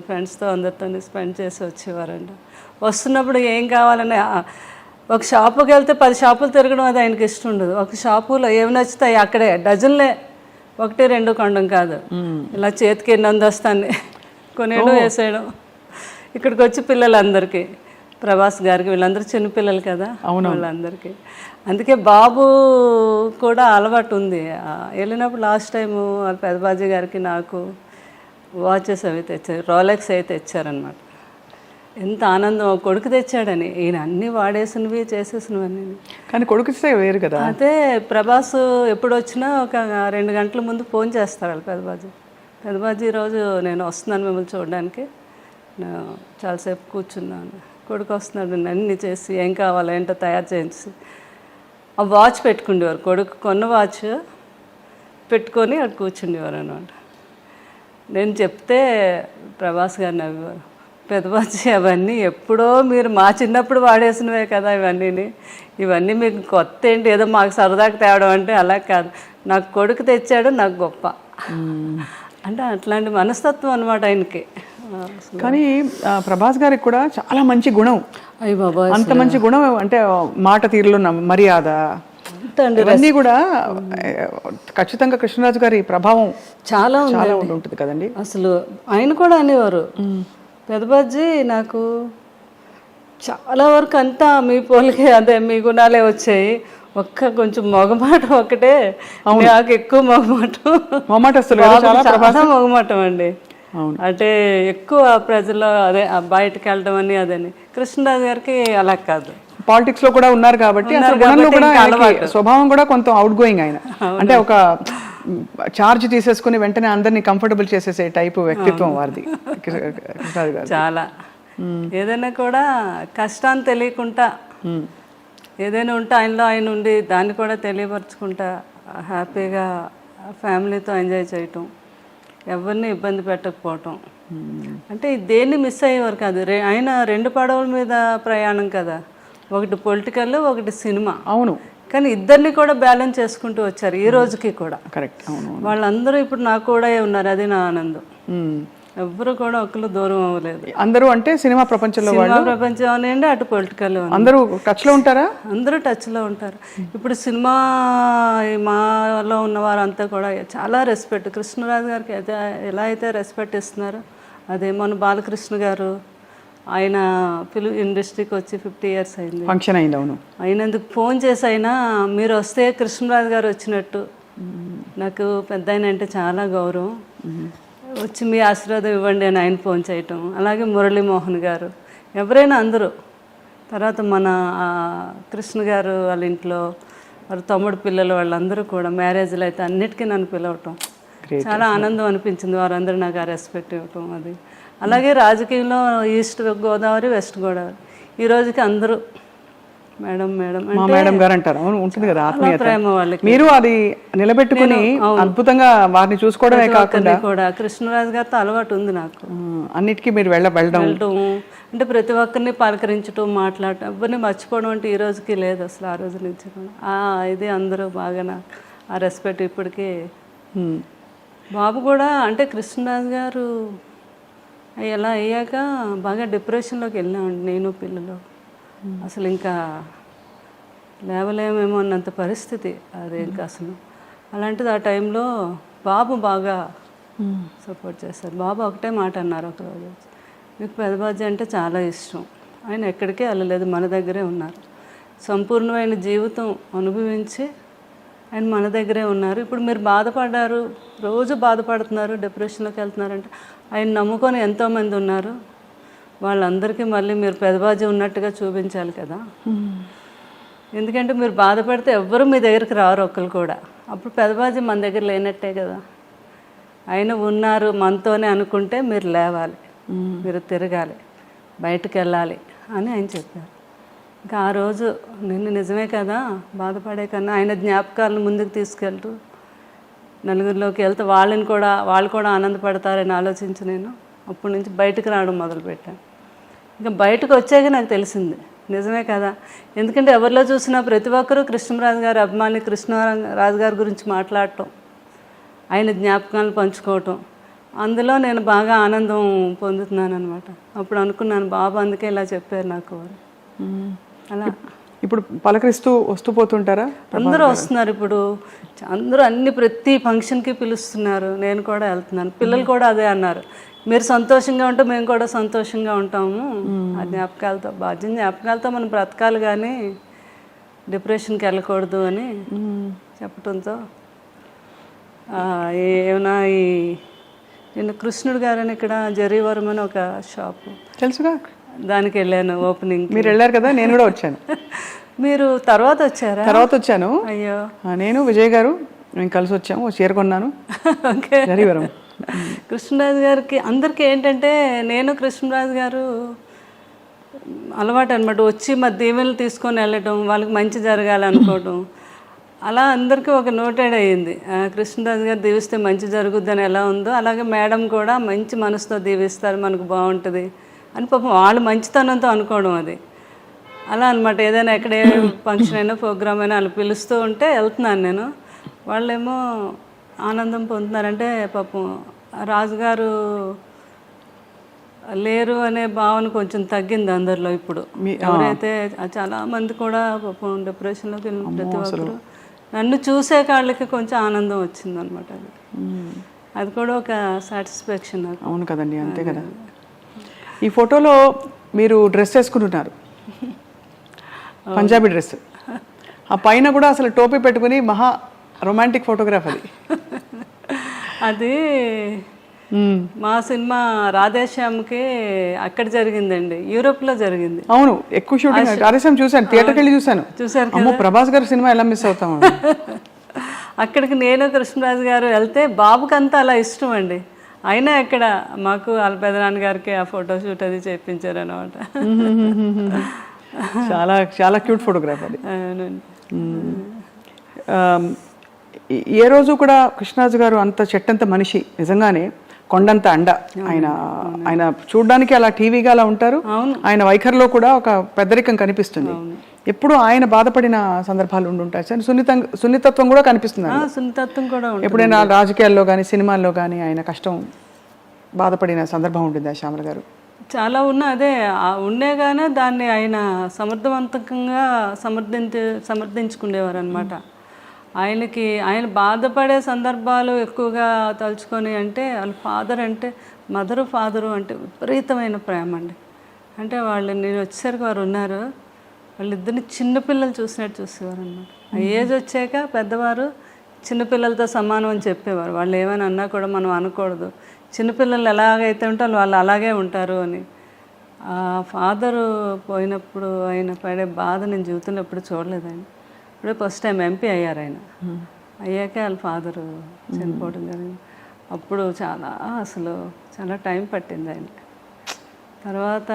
ఫ్రెండ్స్తో అందరితో స్పెండ్ చేసి వచ్చేవారంట. వస్తున్నప్పుడు ఏం కావాలని ఒక షాపుకి వెళ్తే 10 షాపులు తిరగడం అది ఆయనకి ఇష్టం ఉండదు. ఒక షాపులో ఏమి నచ్చుతాయి అక్కడే డజన్లే, 1-2 కొనడం కాదు, ఇలా చేతికి ఎన్ని అందొస్తాన్ని కొనేయడం వేసేయడం. ఇక్కడికి వచ్చి పిల్లలందరికీ, ప్రభాస్ గారికి వీళ్ళందరూ చిన్నపిల్లలు కదా వాళ్ళందరికీ. అందుకే బాబు కూడా అలవాటు ఉంది. వెళ్ళినప్పుడు లాస్ట్ టైము పెదబాజీ గారికి నాకు వాచెస్ అవి తెచ్చారు, రోలెక్స్ అయితే తెచ్చారనమాట. ఎంత ఆనందం, కొడుకు తెచ్చాడని. ఈయన అన్నీ వాడేసినవి చేసేసినవన్నీ. కానీ కొడుకు వేరు కదా. అయితే ప్రభాస్ ఎప్పుడు వచ్చినా ఒక 2 గంటల ముందు ఫోన్ చేస్తారు వాళ్ళు పెదబాజీ ఈరోజు నేను వస్తున్నాను మిమ్మల్ని చూడడానికి, చాలాసేపు కూర్చున్నాను, కొడుకు వస్తున్నాడు అన్నీ చేసి ఏం కావాలో ఏంటో తయారు చేయించి ఆ వాచ్ పెట్టుకుండేవారు. కొడుకు కొన్న వాచ్ పెట్టుకొని అక్కడ కూర్చుండేవారు అనమాట. నేను చెప్తే ప్రభాస్ గారు నవ్వేవారు, పెదబాజీ అవన్నీ ఎప్పుడో మీరు మా చిన్నప్పుడు వాడేసినవే కదా ఇవన్నీ మీకు కొత్త ఏంటి, ఏదో మాకు సరదాగా తేవడం అంటే అలా కాదు, నాకు కొడుకు తెచ్చాడు నాకు గొప్ప అంటే అట్లాంటి మనస్తత్వం అనమాట ఆయనకి. కానీ ప్రభాస్ గారికి కూడా చాలా మంచి గుణం. అయ్య బాబా, అంత మంచి గుణం అంటే మాట తీరులో మర్యాద అన్నీ కూడా ఖచ్చితంగా కృష్ణరాజు గారి ప్రభావం చాలా ఉంటుంది కదండి. అసలు ఆయన కూడా అనేవారు, పెదబాజీ నాకు చాలా వరకు అంతా మీ పోలికే, అదే మీ గుణాలే వచ్చాయి, కొంచెం మొగమాటం ఒకటే నాకు ఎక్కువ మొగమాటం అండి. అంటే ఎక్కువ ప్రజల్లో అదే బయటకు వెళ్ళడం అని అదని. కృష్ణరాజు గారికి అలా కాదు, పాలిటిక్స్ లో కూడా ఉన్నారు కాబట్టి స్వభావం కూడా కొంత అవుట్ గోయింగ్ ఆయన. అంటే ఒక చార్జ్ తీసేసుకుని వెంటనే అందరినీ కంఫర్టబుల్ చేసేసే టైపు వ్యక్తిత్వం వారిది కృష్ణరాజు గారు. చాలా ఏదైనా కూడా కష్టాన్ని తెలియకుండా ఏదైనా ఉంటే ఆయనలో ఆయన ఉండి దాన్ని కూడా తెలియపరచుకుంటా హ్యాపీగా ఫ్యామిలీతో ఎంజాయ్ చేయటం, ఎవరిని ఇబ్బంది పెట్టకపోవటం. అంటే దేన్ని మిస్ అయ్యేవారు కాదు. ఆయన 2 పడవల మీద ప్రయాణం కదా, ఒకటి పొలిటికల్ ఒకటి సినిమా. అవును. కానీ ఇద్దరిని కూడా బ్యాలెన్స్ చేసుకుంటూ వచ్చారు ఈ రోజుకి కూడా. కరెక్ట్. అవును. వాళ్ళందరూ ఇప్పుడు నాకు కూడా ఉన్నారు, అది నా ఆనందం. ఎవ్వరు కూడా ఒకరు దూరం అవ్వలేదు. అందరూ అంటే సినిమా ప్రపంచంలో సినిమా ప్రపంచం అనండి, అటు పొలిటికల్ అందరూ టచ్లో ఉంటారా? అందరూ టచ్లో ఉంటారు. ఇప్పుడు సినిమా మాలో ఉన్నవారు అంతా కూడా చాలా రెస్పెక్ట్, కృష్ణరాజు గారికి అయితే ఎలా అయితే రెస్పెక్ట్ ఇస్తున్నారో అదే. మన బాలకృష్ణ గారు ఆయన ఫిల్మ్ ఇండస్ట్రీకి వచ్చి 50 years అయింది, ఫంక్షన్ అయింది. అవును. అయినందుకు ఫోన్ చేసి అయినా మీరు వస్తే కృష్ణరాజు గారు వచ్చినట్టు, నాకు పెద్ద ఆయన అంటే చాలా గౌరవం, వచ్చి మీ ఆశీర్వాదం ఇవ్వండి అని ఆయన ఫోన్ చేయటం. అలాగే మురళీమోహన్ గారు, ఎవరైనా అందరూ. తర్వాత మన కృష్ణ గారు వాళ్ళ ఇంట్లో వాళ్ళ తమ్ముడు పిల్లలు వాళ్ళందరూ కూడా మ్యారేజ్లు అయితే అన్నిటికీ నన్ను పిలవటం చాలా ఆనందం అనిపించింది. వారందరూ నాకు ఆ రెస్పెక్ట్ ఇవ్వటం అది. అలాగే రాజకీయంలో ఈస్ట్ గోదావరి, వెస్ట్ గోదావరి ఈ రోజుకి అందరూ మేడం మేడం మా మేడం గారు అంటారు. అవును, ఉంటుంది కదా ఆత్మీయత. ప్రేమ వాళ్ళకి. మీరు అది నిలబెట్టుకుని అద్భుతంగా వారిని చూసుకోవడమే కాకుండా కూడా కృష్ణరాజు గారితో అలవాటు ఉంది నాకు. అన్నిటికీ మీరు వెళ్ళడం అంటే ప్రతి ఒక్కరిని పలకరించడం, మాట్లాడటం, ఎవరిని మర్చిపోవడం అంటే ఈ రోజుకి లేదు అసలు. ఆ రోజు నుంచి కూడా ఇది అందరూ బాగా నాకు ఆ రెస్పెక్ట్ ఇప్పటికీ. బాబు కూడా అంటే కృష్ణరాజు గారు ఎలా అయ్యాక బాగా డిప్రెషన్లోకి వెళ్ళామండి నేను పిల్లలు. అసలు ఇంకా లేవలేమేమో అన్నంత పరిస్థితి అది ఇంకా అసలు. అలాంటిది ఆ టైంలో బాబు బాగా సపోర్ట్ చేస్తారు. బాబు ఒకటే మాట అన్నారు ఒకరోజు, మీకు పెదబాజీ అంటే చాలా ఇష్టం, ఆయన ఎక్కడికే వెళ్ళలేదు, మన దగ్గరే ఉన్నారు, సంపూర్ణమైన జీవితం అనుభవించి ఆయన మన దగ్గరే ఉన్నారు. ఇప్పుడు మీరు బాధపడ్డారు, రోజు బాధపడుతున్నారు, డిప్రెషన్లోకి వెళ్తున్నారంటే ఆయన నమ్ముకొని ఎంతోమంది ఉన్నారు, వాళ్ళందరికీ మళ్ళీ మీరు పెదబాజీ ఉన్నట్టుగా చూపించాలి కదా. ఎందుకంటే మీరు బాధపడితే ఎవ్వరూ మీ దగ్గరికి రారు ఒక్కరు కూడా. అప్పుడు పెదబాజీ మన దగ్గర లేనట్టే కదా. ఆయన ఉన్నారు మనతోనే అనుకుంటే మీరు లేవాలి, మీరు తిరగాలి, బయటకు వెళ్ళాలి అని ఆయన చెప్పారు. ఇంకా ఆ రోజు నిన్ను నిజమే కదా, బాధపడే కన్నా ఆయన జ్ఞాపకాలను ముందుకు తీసుకెళ్తూ నలుగురిలోకి వెళ్తే వాళ్ళు కూడా ఆనందపడతారని ఆలోచించి నేను అప్పటి నుంచి బయటకు రావడం మొదలుపెట్టాను. ఇంకా బయటకు వచ్చాక నాకు తెలిసింది నిజమే కదా. ఎందుకంటే ఎవరిలో చూసినా ప్రతి ఒక్కరూ కృష్ణరాజు గారి అభిమాని, కృష్ణరాజు గారి గురించి మాట్లాడటం, ఆయన జ్ఞాపకాలను పంచుకోవటం, అందులో నేను బాగా ఆనందం పొందుతున్నాను అనమాట. అప్పుడు అనుకున్నాను బాబు అందుకే ఇలా చెప్పారు నాకు. అలా ఇప్పుడు పలకరిస్తూ వస్తూ పోతుంటారా? అందరూ వస్తున్నారు ఇప్పుడు, అందరూ ప్రతి ఫంక్షన్కి పిలుస్తున్నారు, నేను కూడా వెళ్తున్నాను. పిల్లలు కూడా అదే అన్నారు, మీరు సంతోషంగా ఉంటే మేము కూడా సంతోషంగా ఉంటాము, ఆ జ్ఞాపకాలతో జ్ఞాపకాలతో మనం బ్రతకాలి కానీ డిప్రెషన్కి వెళ్ళకూడదు అని చెప్పడంతో ఏమైనా నిన్న కృష్ణుడు గారని ఇక్కడ జరీవరం అని ఒక షాపు తెలుసుగా, దానికి వెళ్ళాను ఓపెనింగ్. మీరు వెళ్ళారు కదా, నేను కూడా వచ్చాను. మీరు తర్వాత వచ్చారా? తర్వాత వచ్చాను. అయ్యో, నేను విజయ్ గారు మేము కలిసి వచ్చాము, చీర కొన్నాను. ఓకే. జరీవరం కృష్ణరాజు గారికి అందరికీ ఏంటంటే నేను కృష్ణరాజు గారు అలవాటు అనమాట, వచ్చి మా దీవెనలు తీసుకొని వెళ్ళటం, వాళ్ళకి మంచి జరగాలనుకోవటం, అలా అందరికీ ఒక నోటెడ్ అయ్యింది. కృష్ణరాజు గారు దీవిస్తే మంచి జరుగుద్దని ఎలా ఉందో అలాగే మేడం కూడా మంచి మనసుతో దీవిస్తారు, మనకు బాగుంటుంది అని పాపం వాళ్ళు మంచితనంతో అనుకోవడం అది. అలా అనమాట. ఏదైనా ఎక్కడ ఏ ఫంక్షన్ అయినా ప్రోగ్రామ్ అయినా వాళ్ళు పిలుస్తూ ఉంటే వెళ్తున్నాను నేను, వాళ్ళేమో ఆనందం పొందుతున్నారంటే పాపం రాజుగారు లేరు అనే భావన కొంచెం తగ్గింది అందరిలో. ఇప్పుడు ఎవరైతే చాలా మంది కూడా పాపం డిప్రెషన్లోకి వెళ్ళిన ప్రతి ఒక్కరు నన్ను చూసే వాళ్ళకి కొంచెం ఆనందం వచ్చింది అనమాట. అది కూడా ఒక సాటిస్ఫాక్షన్ నాకు. అవును కదండి, అంతే కదా. ఈ ఫోటోలో మీరు డ్రెస్ వేసుకుంటున్నారు, పంజాబీ డ్రెస్, ఆ పైన కూడా అసలు టోపీ పెట్టుకుని మహా రొమాంటిక్ ఫోటోగ్రాఫ్ అది. అది మా సినిమా రాధేశ్యామ్కి అక్కడ జరిగిందండి, యూరోప్లో జరిగింది. అవును, ఎక్కువ షూటింగ్ రాధేశ్యామ్ చూశాను, థియేటర్కి వెళ్ళి చూశాను. అమ్మో, ప్రభాస్ గారి సినిమా ఎలా మిస్ అవుతాము. అక్కడికి నేను కృష్ణరాజు గారు వెళ్తే బాబుకంతా అలా ఇష్టం అండి, అయినా అక్కడ మాకు వాళ్ళ పెదనాన్న గారికి ఆ ఫోటో షూట్ అది చేయించారు అనమాట. చాలా చాలా క్యూట్ ఫోటోగ్రాఫ్ అది. ఏ రోజు కూడా కృష్ణరాజు గారు అంత చెట్టంత మనిషి, నిజంగానే కొండంత అండ. ఆయన చూడడానికి అలా టీవీగా అలా ఉంటారు, ఆయన వైఖరిలో కూడా ఒక పెద్దరికం కనిపిస్తుంది. ఎప్పుడు ఆయన బాధపడిన సందర్భాలు ఉండుంటాయి సార్. సున్నితత్వం కూడా కనిపిస్తుంది. సున్నితత్వం కూడా ఉంటుంది. ఎప్పుడైనా రాజకీయాల్లో కానీ సినిమాల్లో కానీ ఆయన కష్టం బాధపడిన సందర్భం ఉంటుందా శ్యామల గారు? చాలా అదే ఉండేగానే దాన్ని ఆయన సమర్థవంతంగా సమర్థించుకునేవారు అనమాట. ఆయన బాధపడే సందర్భాలు ఎక్కువగా తలుచుకొని అంటే వాళ్ళ ఫాదర్ అంటే ఫాదరు అంటే విపరీతమైన ప్రేమ అండి. అంటే నేను వచ్చేసరికి వారు ఉన్నారు, వాళ్ళిద్దరిని చిన్నపిల్లలు చూసినట్టు చూసేవారు అనమాట. ఆ ఏజ్ వచ్చాక పెద్దవారు చిన్నపిల్లలతో సమానం అని చెప్పేవారు. వాళ్ళు ఏమైనా అన్నా కూడా మనం అనకూడదు, చిన్నపిల్లలు ఎలాగైతే ఉంటారో వాళ్ళు అలాగే ఉంటారు అని. ఆ ఫాదరు పోయినప్పుడు ఆయన పడే బాధ నేను జీవితంలో ఎప్పుడు చూడలేదు. ఆయన ఇప్పుడే ఫస్ట్ టైం ఎంపీ అయ్యారు. ఆయన అయ్యాకే వాళ్ళ ఫాదరు చనిపోవడం జరిగింది. అప్పుడు చాలా టైం పట్టింది ఆయన. తర్వాత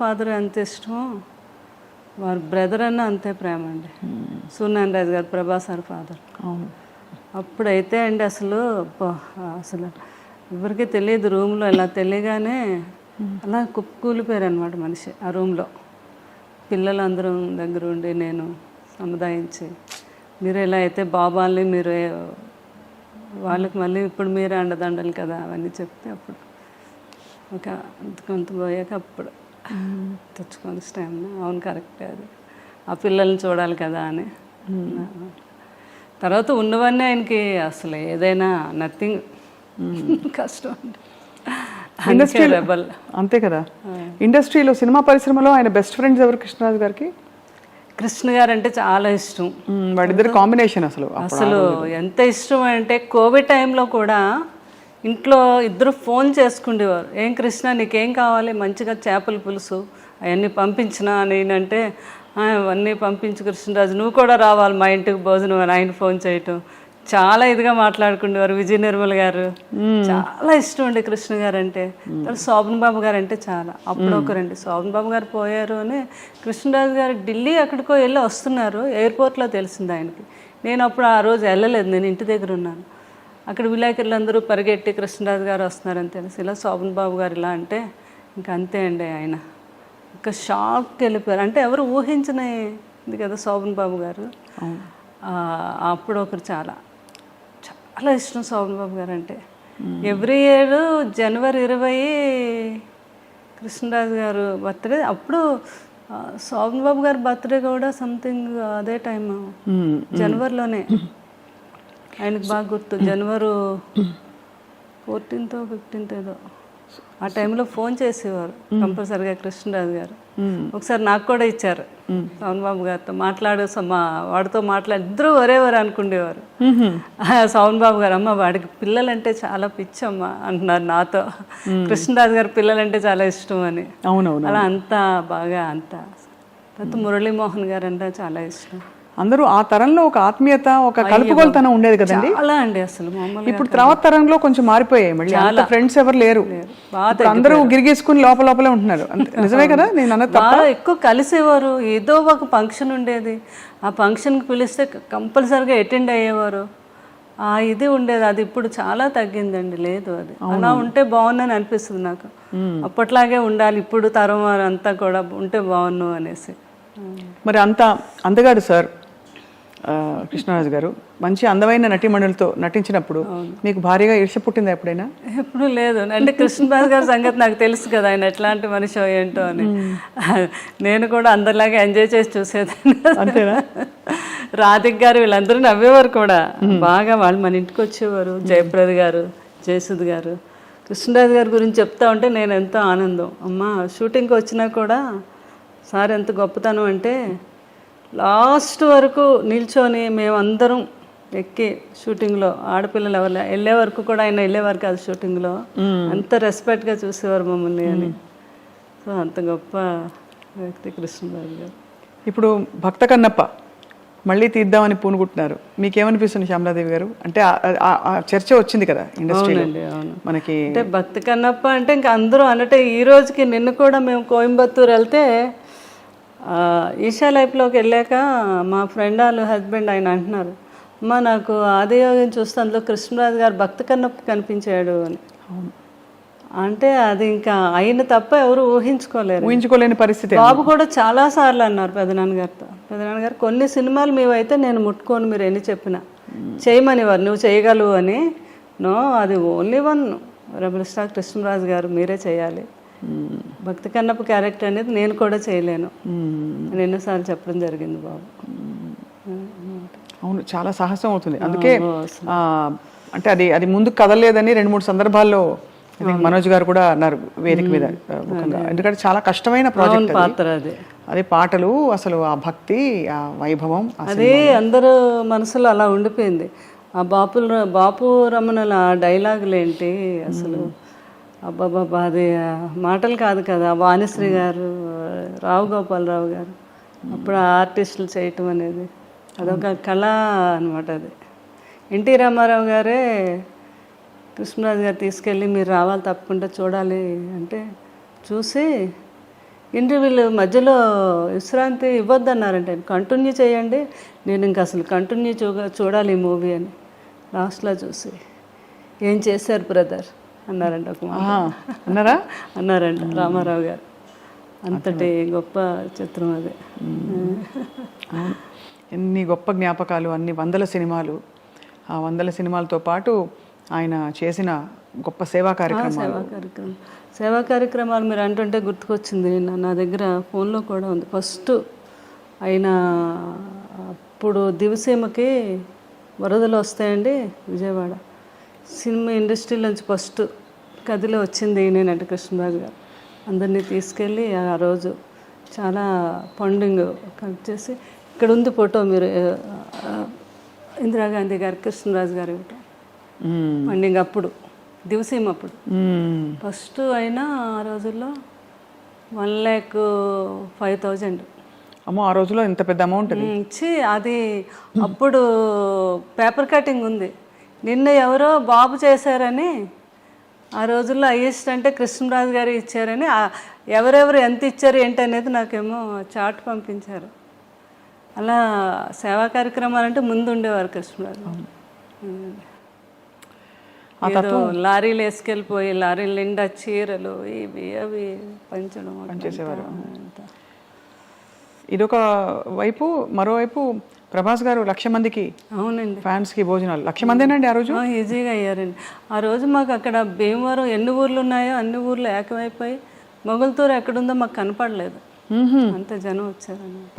ఫాదర్ ఎంత ఇష్టమో వారి బ్రదర్ అన్న అంతే ప్రేమ అండి. సూర్యనారాయణ రాజు గారు ప్రభాస్ గారి ఫాదర్. అప్పుడైతే అండి అసలు ఎవరికి తెలియదు, రూమ్లో ఇలా తెలియగానే అలా కుప్పకూలిపోయారు అనమాట మనిషి ఆ రూమ్లో. పిల్లలందరూ దగ్గర ఉండి నేను సముదాయించి, మీరు ఎలా అయితే బాబాల్ని మీరు వాళ్ళకి మళ్ళీ ఇప్పుడు మీరే అండదండలు కదా అవన్నీ చెప్తే అప్పుడు కొంత పోయాక అప్పుడు తెచ్చుకొని స్టామినా అవును కరెక్టే, అది ఆ పిల్లల్ని చూడాలి కదా అని. తర్వాత ఉన్నవన్నీ ఆయనకి అసలు ఏదైనా నథింగ్ కష్టం అండి. రెబల్ అంతే కదా. ఇండస్ట్రీలో సినిమా పరిశ్రమలో ఆయన బెస్ట్ ఫ్రెండ్స్ ఎవరు కృష్ణరాజు గారికి? కృష్ణ గారు అంటే చాలా ఇష్టం. వాడిద్దరు కాంబినేషన్ అసలు ఎంత ఇష్టం అంటే కోవిడ్ టైంలో కూడా ఇంట్లో ఇద్దరు ఫోన్ చేసుకుండేవారు. ఏం కృష్ణ నీకేం కావాలి, మంచిగా చేపల పులుసు అవన్నీ పంపించినా నేనంటే అవన్నీ పంపించు కృష్ణరాజు, నువ్వు కూడా రావాలి మా ఇంటికి భోజనం అని ఆయన ఫోన్ చేయటం. చాలా ఇదిగా మాట్లాడుకునేవారు. విజయ నిర్మల్ గారు చాలా ఇష్టం అండి కృష్ణ గారు అంటే. శోభన్ బాబు గారు అంటే చాలా. అప్పుడు ఒకరండి శోభన్ బాబు గారు పోయారు అని కృష్ణరాజు గారు ఢిల్లీ ఎక్కడికో వెళ్ళి వస్తున్నారు, ఎయిర్పోర్ట్లో తెలిసింది ఆయనకి. నేను అప్పుడు ఆ రోజు వెళ్ళలేదు, నేను ఇంటి దగ్గర ఉన్నాను. అక్కడ విలేకరులందరూ పరిగెట్టి కృష్ణరాజు గారు వస్తున్నారని తెలిసి ఇలా శోభన్ బాబు గారు ఇలా అంటే ఇంకా అంతే అండి, ఆయన ఇంకా షాక్కి వెళ్ళిపోయారు. అంటే ఎవరు ఊహించినది కదా శోభన్ బాబు గారు. అప్పుడు ఒకరు చాలా ఇష్టం శోభన్ బాబు గారు అంటే. ఎవ్రీ ఇయర్ జనవరి 20 కృష్ణరాజు గారు బర్త్డే. అప్పుడు శోభన్ బాబు గారి బర్త్డే కూడా సంథింగ్ అదే టైం జనవరిలోనే. ఆయనకు బాగా గుర్తు, జనవరి 14th 15th ఏదో ఆ టైంలో ఫోన్ చేసేవారు కంపల్సరిగా కృష్ణరాజు గారు. ఒకసారి నాకు కూడా ఇచ్చారు శోభన్ బాబు గారితో వాడితో ఇద్దరు ఒరేవారు అనుకునేవారు. శోభన్ బాబు గారు అమ్మ వాడికి పిల్లలంటే చాలా పిచ్చమ్మ అంటున్నారు నాతో. కృష్ణరాజు గారు పిల్లలంటే చాలా ఇష్టం అని. అలా అంతా బాగా తర్వాత మురళీమోహన్ గారు అంటే చాలా ఇష్టం. అందరూ ఆ తరంలో ఒక ఆత్మీయత, ఒక కలుపుగోలుతనం ఉండేది కదండి. అలా అండి అసలు ఇప్పుడు తర్వాత తరంలో కొంచెం మారిపోయాయి. మళ్ళీ అంత ఫ్రెండ్స్ ఎవరు లేరు, అందరూ గిరిగేసుకుని లోపలే ఉంటున్నారు. నిజమే కదా నేను అన్నది? చాలా ఎక్కువ కలిసేవారు. ఏదో ఒక ఫంక్షన్ ఉండేది, ఆ ఫంక్షన్కి పిలిస్తే కంపల్సరిగా అటెండ్ అయ్యేవారు. ఇది ఉండేది. అది ఇప్పుడు చాలా తగ్గిందండి. లేదు, అది అలా ఉంటే బాగుందని అనిపిస్తుంది నాకు. అప్పట్లాగే ఉండాలి ఇప్పుడు తరం వారు అంతా కూడా ఉంటే బాగున్ను అనేసి. మరి అంత అందగాడు సార్ కృష్ణరాజు గారు, మంచి అందమైన నటీమణులతో నటించినప్పుడు మీకు భారీగా ఈర్ష్య పుట్టిందా ఎప్పుడైనా? ఎప్పుడు లేదు. అంటే కృష్ణరాజు గారి సంగతి నాకు తెలుసు కదా, ఆయన ఎట్లాంటి మనిషి ఏంటో అని. నేను కూడా అందరిలాగా ఎంజాయ్ చేసి చూసేదాన్ని. అంతేనా? రాధిక్ గారు వీళ్ళందరూ నవ్వేవారు కూడా బాగా. వాళ్ళు మన ఇంటికి వచ్చేవారు. జయప్రద గారు, జయసుద్ గారు, కృష్ణరాజు గారి గురించి చెప్తా ఉంటే నేను ఎంతో ఆనందం. అమ్మ షూటింగ్కి వచ్చినా కూడా సార్ ఎంత గొప్పతనం అంటే లాస్ట్ వరకు నిల్చొని మేమందరం ఎక్కి షూటింగ్లో ఆడపిల్లలు ఎవరు వెళ్ళే వరకు కూడా ఆయన వెళ్ళేవారు కాదు షూటింగ్లో. అంత రెస్పెక్ట్గా చూసేవారు మమ్మల్ని అని. సో అంత గొప్ప వ్యక్తి కృష్ణరాజు గారు. ఇప్పుడు భక్త కన్నప్ప మళ్ళీ తీద్దామని పూనుకుంటున్నారు. మీకేమనిపిస్తుంది శ్యామలాదేవి గారు? అంటే ఆ చర్చ వచ్చింది కదా ఇండస్ట్రీలో మనకి. అంటే భక్త కన్నప్ప అంటే ఇంకా అందరూ అన్నట్టే. ఈ రోజుకి నిన్న కూడా మేము కోయంబత్తూరు వెళ్తే ఈషా లైఫ్లోకి వెళ్ళాక మా ఫ్రెండ్ వాళ్ళ హస్బెండ్ ఆయన అంటున్నారు, అమ్మ నాకు ఆదియోగిని చూస్తే అందులో కృష్ణరాజు గారు భక్త కన్నప్ప కనిపించాడు అని. అంటే అది ఇంకా అయిన తప్ప ఎవరు ఊహించుకోలేరు. ఊహించుకోలేని పరిస్థితి. బాబు కూడా చాలా సార్లు అన్నారు పెదనాన్నగారితో, పెదనాన్నగారు కొన్ని సినిమాలు మేమైతే నేను ముట్టుకోను మీరు ఎన్ని చెప్పినా చేయమని వారు, నువ్వు చేయగలవు అని. నో, అది only one rebel star Krishnaraju గారు మీరే చేయాలి. భక్తి కన్నప్ప క్యారెక్టర్ అనేది నేను కూడా చేయలేను అని ఎన్నోసార్లు చెప్పడం జరిగింది బాబు. అవును, చాలా సాహసం అవుతుంది. అందుకే అంటే అది ముందుకు కదలలేదని 2-3 సందర్భాల్లో మనోజ్ గారు కూడా అన్నారు వేదిక మీద ముఖ్యంగా. ఎందుకంటే చాలా కష్టమైన ప్రాజెక్ట్ పాత్ర అది. అదే పాటలు, అసలు ఆ భక్తి, ఆ వైభవం, అదే అందరూ మనసులో అలా ఉండిపోయింది. ఆ బాపు రమణల డైలాగులు ఏంటి అసలు, అబ్బాబాబా, అది మాటలు కాదు కదా. వాణిశ్రీ గారు, రావు గోపాలరావు గారు అప్పుడు ఆర్టిస్టులు చేయటం అనేది అదొక కళ అనమాట. అది ఎన్టీ రామారావు గారే కృష్ణరాజు గారు తీసుకెళ్ళి మీరు రావాలి తప్పకుండా చూడాలి అంటే చూసి ఇంటర్వ్యూలు మధ్యలో విశ్రాంతి ఇవ్వద్దన్నారంటే, కంటిన్యూ చేయండి, నేను ఇంక అసలు కంటిన్యూ చూడాలి ఈ మూవీ అని. లాస్ట్లో చూసి ఏం చేశారు బ్రదర్ అన్నారంట ఒక మాట. అన్నారా? అన్నారంట రామారావు గారు. అంతటి గొప్ప చిత్రం అది. ఎన్ని గొప్ప జ్ఞాపకాలు, అన్ని 100 సినిమాలు. ఆ 100 సినిమాలతో పాటు ఆయన చేసిన గొప్ప సేవా కార్యక్రమాలు మీరు అంటుంటే గుర్తుకొచ్చింది. నా దగ్గర ఫోన్లో కూడా ఉంది. ఫస్ట్ ఆయన అప్పుడు దివసీమకి వరదలు వస్తాయండి విజయవాడ, సినిమా ఇండస్ట్రీలోంచి ఫస్ట్ కదిలో వచ్చింది నేనంటే కృష్ణరాజు గారు. అందరినీ తీసుకెళ్ళి ఆ రోజు చాలా ఫండింగ్ కలెక్ట్ చేసి, ఇక్కడ ఉంది ఫోటో మీరు, ఇందిరాగాంధీ గారు కృష్ణరాజు గారు ఇవ్వటం ఫండింగ్ అప్పుడు దివసీమ అప్పుడు ఫస్ట్ అయినా ఆ రోజుల్లో 1,05,000. అమ్మో, ఆ రోజుల్లో ఇంత పెద్ద అమౌంట్ ఇచ్చి అది అప్పుడు పేపర్ కటింగ్ ఉంది. నిన్న ఎవరో బాబు చేశారని, ఆ రోజుల్లో హైయెస్ట్ అంటే కృష్ణరాజు గారు ఇచ్చారని, ఎవరెవరు ఎంత ఇచ్చారు ఏంటి అనేది నాకేమో చార్ట్ పంపించారు. అలా సేవా కార్యక్రమాలు అంటే ముందు ఉండేవారు కృష్ణరాజు. ఏదో లారీలు వేసుకెళ్ళిపోయి లారీలు నిండా చీరలు ఇవి అవి పనిచేసేవారు. ఇదొక వైపు. మరోవైపు ప్రభాస్ గారు 1,00,000 మందికి, అవునండి, ఫ్యాన్స్కి భోజనాలు 1,00,000 మందేనండి ఆ రోజు. ఈజీగా అయ్యారండి ఆ రోజు. మాకు అక్కడ భీమవరం ఎన్ని ఊర్లు ఉన్నాయో అన్ని ఊర్లు ఏకమైపోయి, మొగల్తూరు ఎక్కడుందో మాకు కనపడలేదు, అంత జనం వచ్చారన్నమాట.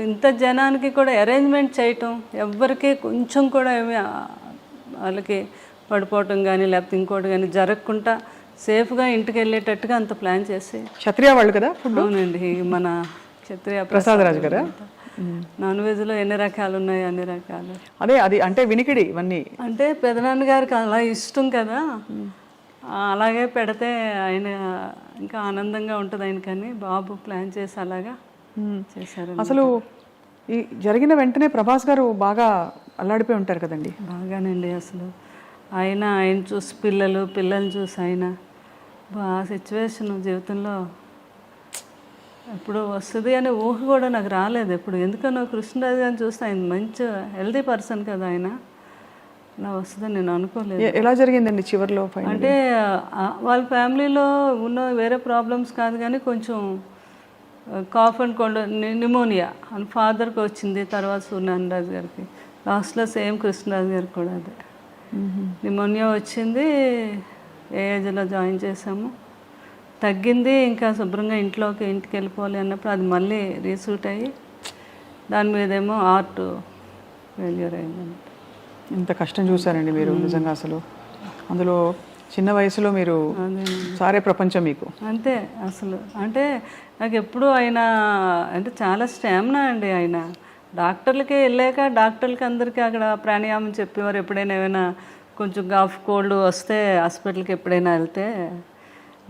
ఇంత జనానికి కూడా అరేంజ్మెంట్ చేయటం, ఎవ్వరికి కొంచెం కూడా ఏమి వాళ్ళకి పడిపోవటం కానీ లేకపోతే ఇంకోటి కానీ జరగకుండా సేఫ్గా ఇంటికి వెళ్ళేటట్టుగా అంత ప్లాన్ చేసి. క్షత్రియ వాళ్ళు కదా? అవునండి, మన క్షత్రియ ప్రసాద్ రాజు గారు. నాన్ వెజ్లో ఎన్ని రకాలు ఉన్నాయి, అన్ని రకాలు. అదే అది అంటే వినికిడి ఇవన్నీ అంటే పెదనాన్న గారికి అలా ఇష్టం కదా, అలాగే పెడితే ఆయన ఇంకా ఆనందంగా ఉంటుంది ఆయనకని బాబు ప్లాన్ చేసి అలాగా చేశారు. అసలు ఈ జరిగిన వెంటనే ప్రభాస్ గారు బాగా అల్లాడిపోయి ఉంటారు కదండి? బాగానండి. అసలు ఆయన చూసి పిల్లల్ని చూసి ఆయన ఆ సిచ్యువేషన్ జీవితంలో ఎప్పుడు వస్తుంది అనే ఊహ కూడా నాకు రాలేదు ఎప్పుడు. ఎందుకనో కృష్ణరాజు గారిని చూస్తే ఆయన మంచి హెల్తీ పర్సన్ కదా, ఆయన అలా వస్తుందని నేను అనుకోలేదు. ఎలా జరిగిందండి చివరిలో? అంటే వాళ్ళ ఫ్యామిలీలో ఉన్న వేరే ప్రాబ్లమ్స్ కాదు కానీ కొంచెం కాఫ్ అండ్ కోల్డ్, న్యూమోనియా అని ఫాదర్కి వచ్చింది, తర్వాత సూర్యనారాయణ గారికి, లాస్ట్లో సేమ్ కృష్ణరాజు గారికి కూడా అదే న్యూమోనియా వచ్చింది. ఏ ఏజ్లో జాయిన్ చేసాము, తగ్గింది, ఇంకా శుభ్రంగా ఇంటికి వెళ్ళిపోవాలి అన్నప్పుడు అది మళ్ళీ రీసూట్ అయ్యి దాని మీదేమో హార్ట్ ఫెయిల్యూర్ అయిందండి. ఇంత కష్టం చూసారండి మీరు నిజంగా. అసలు అందులో చిన్న వయసులో మీరు సారే ప్రపంచం మీకు. అంతే అసలు. అంటే నాకు ఎప్పుడు ఆయన అంటే చాలా స్టామినా అండి. ఆయన డాక్టర్లకి వెళ్ళాక డాక్టర్లకి అందరికీ అక్కడ ప్రాణాయామం చెప్పేవారు. ఎప్పుడైనా ఏమైనా కొంచెం కాఫ్ కోల్డ్ వస్తే హాస్పిటల్కి ఎప్పుడైనా వెళ్తే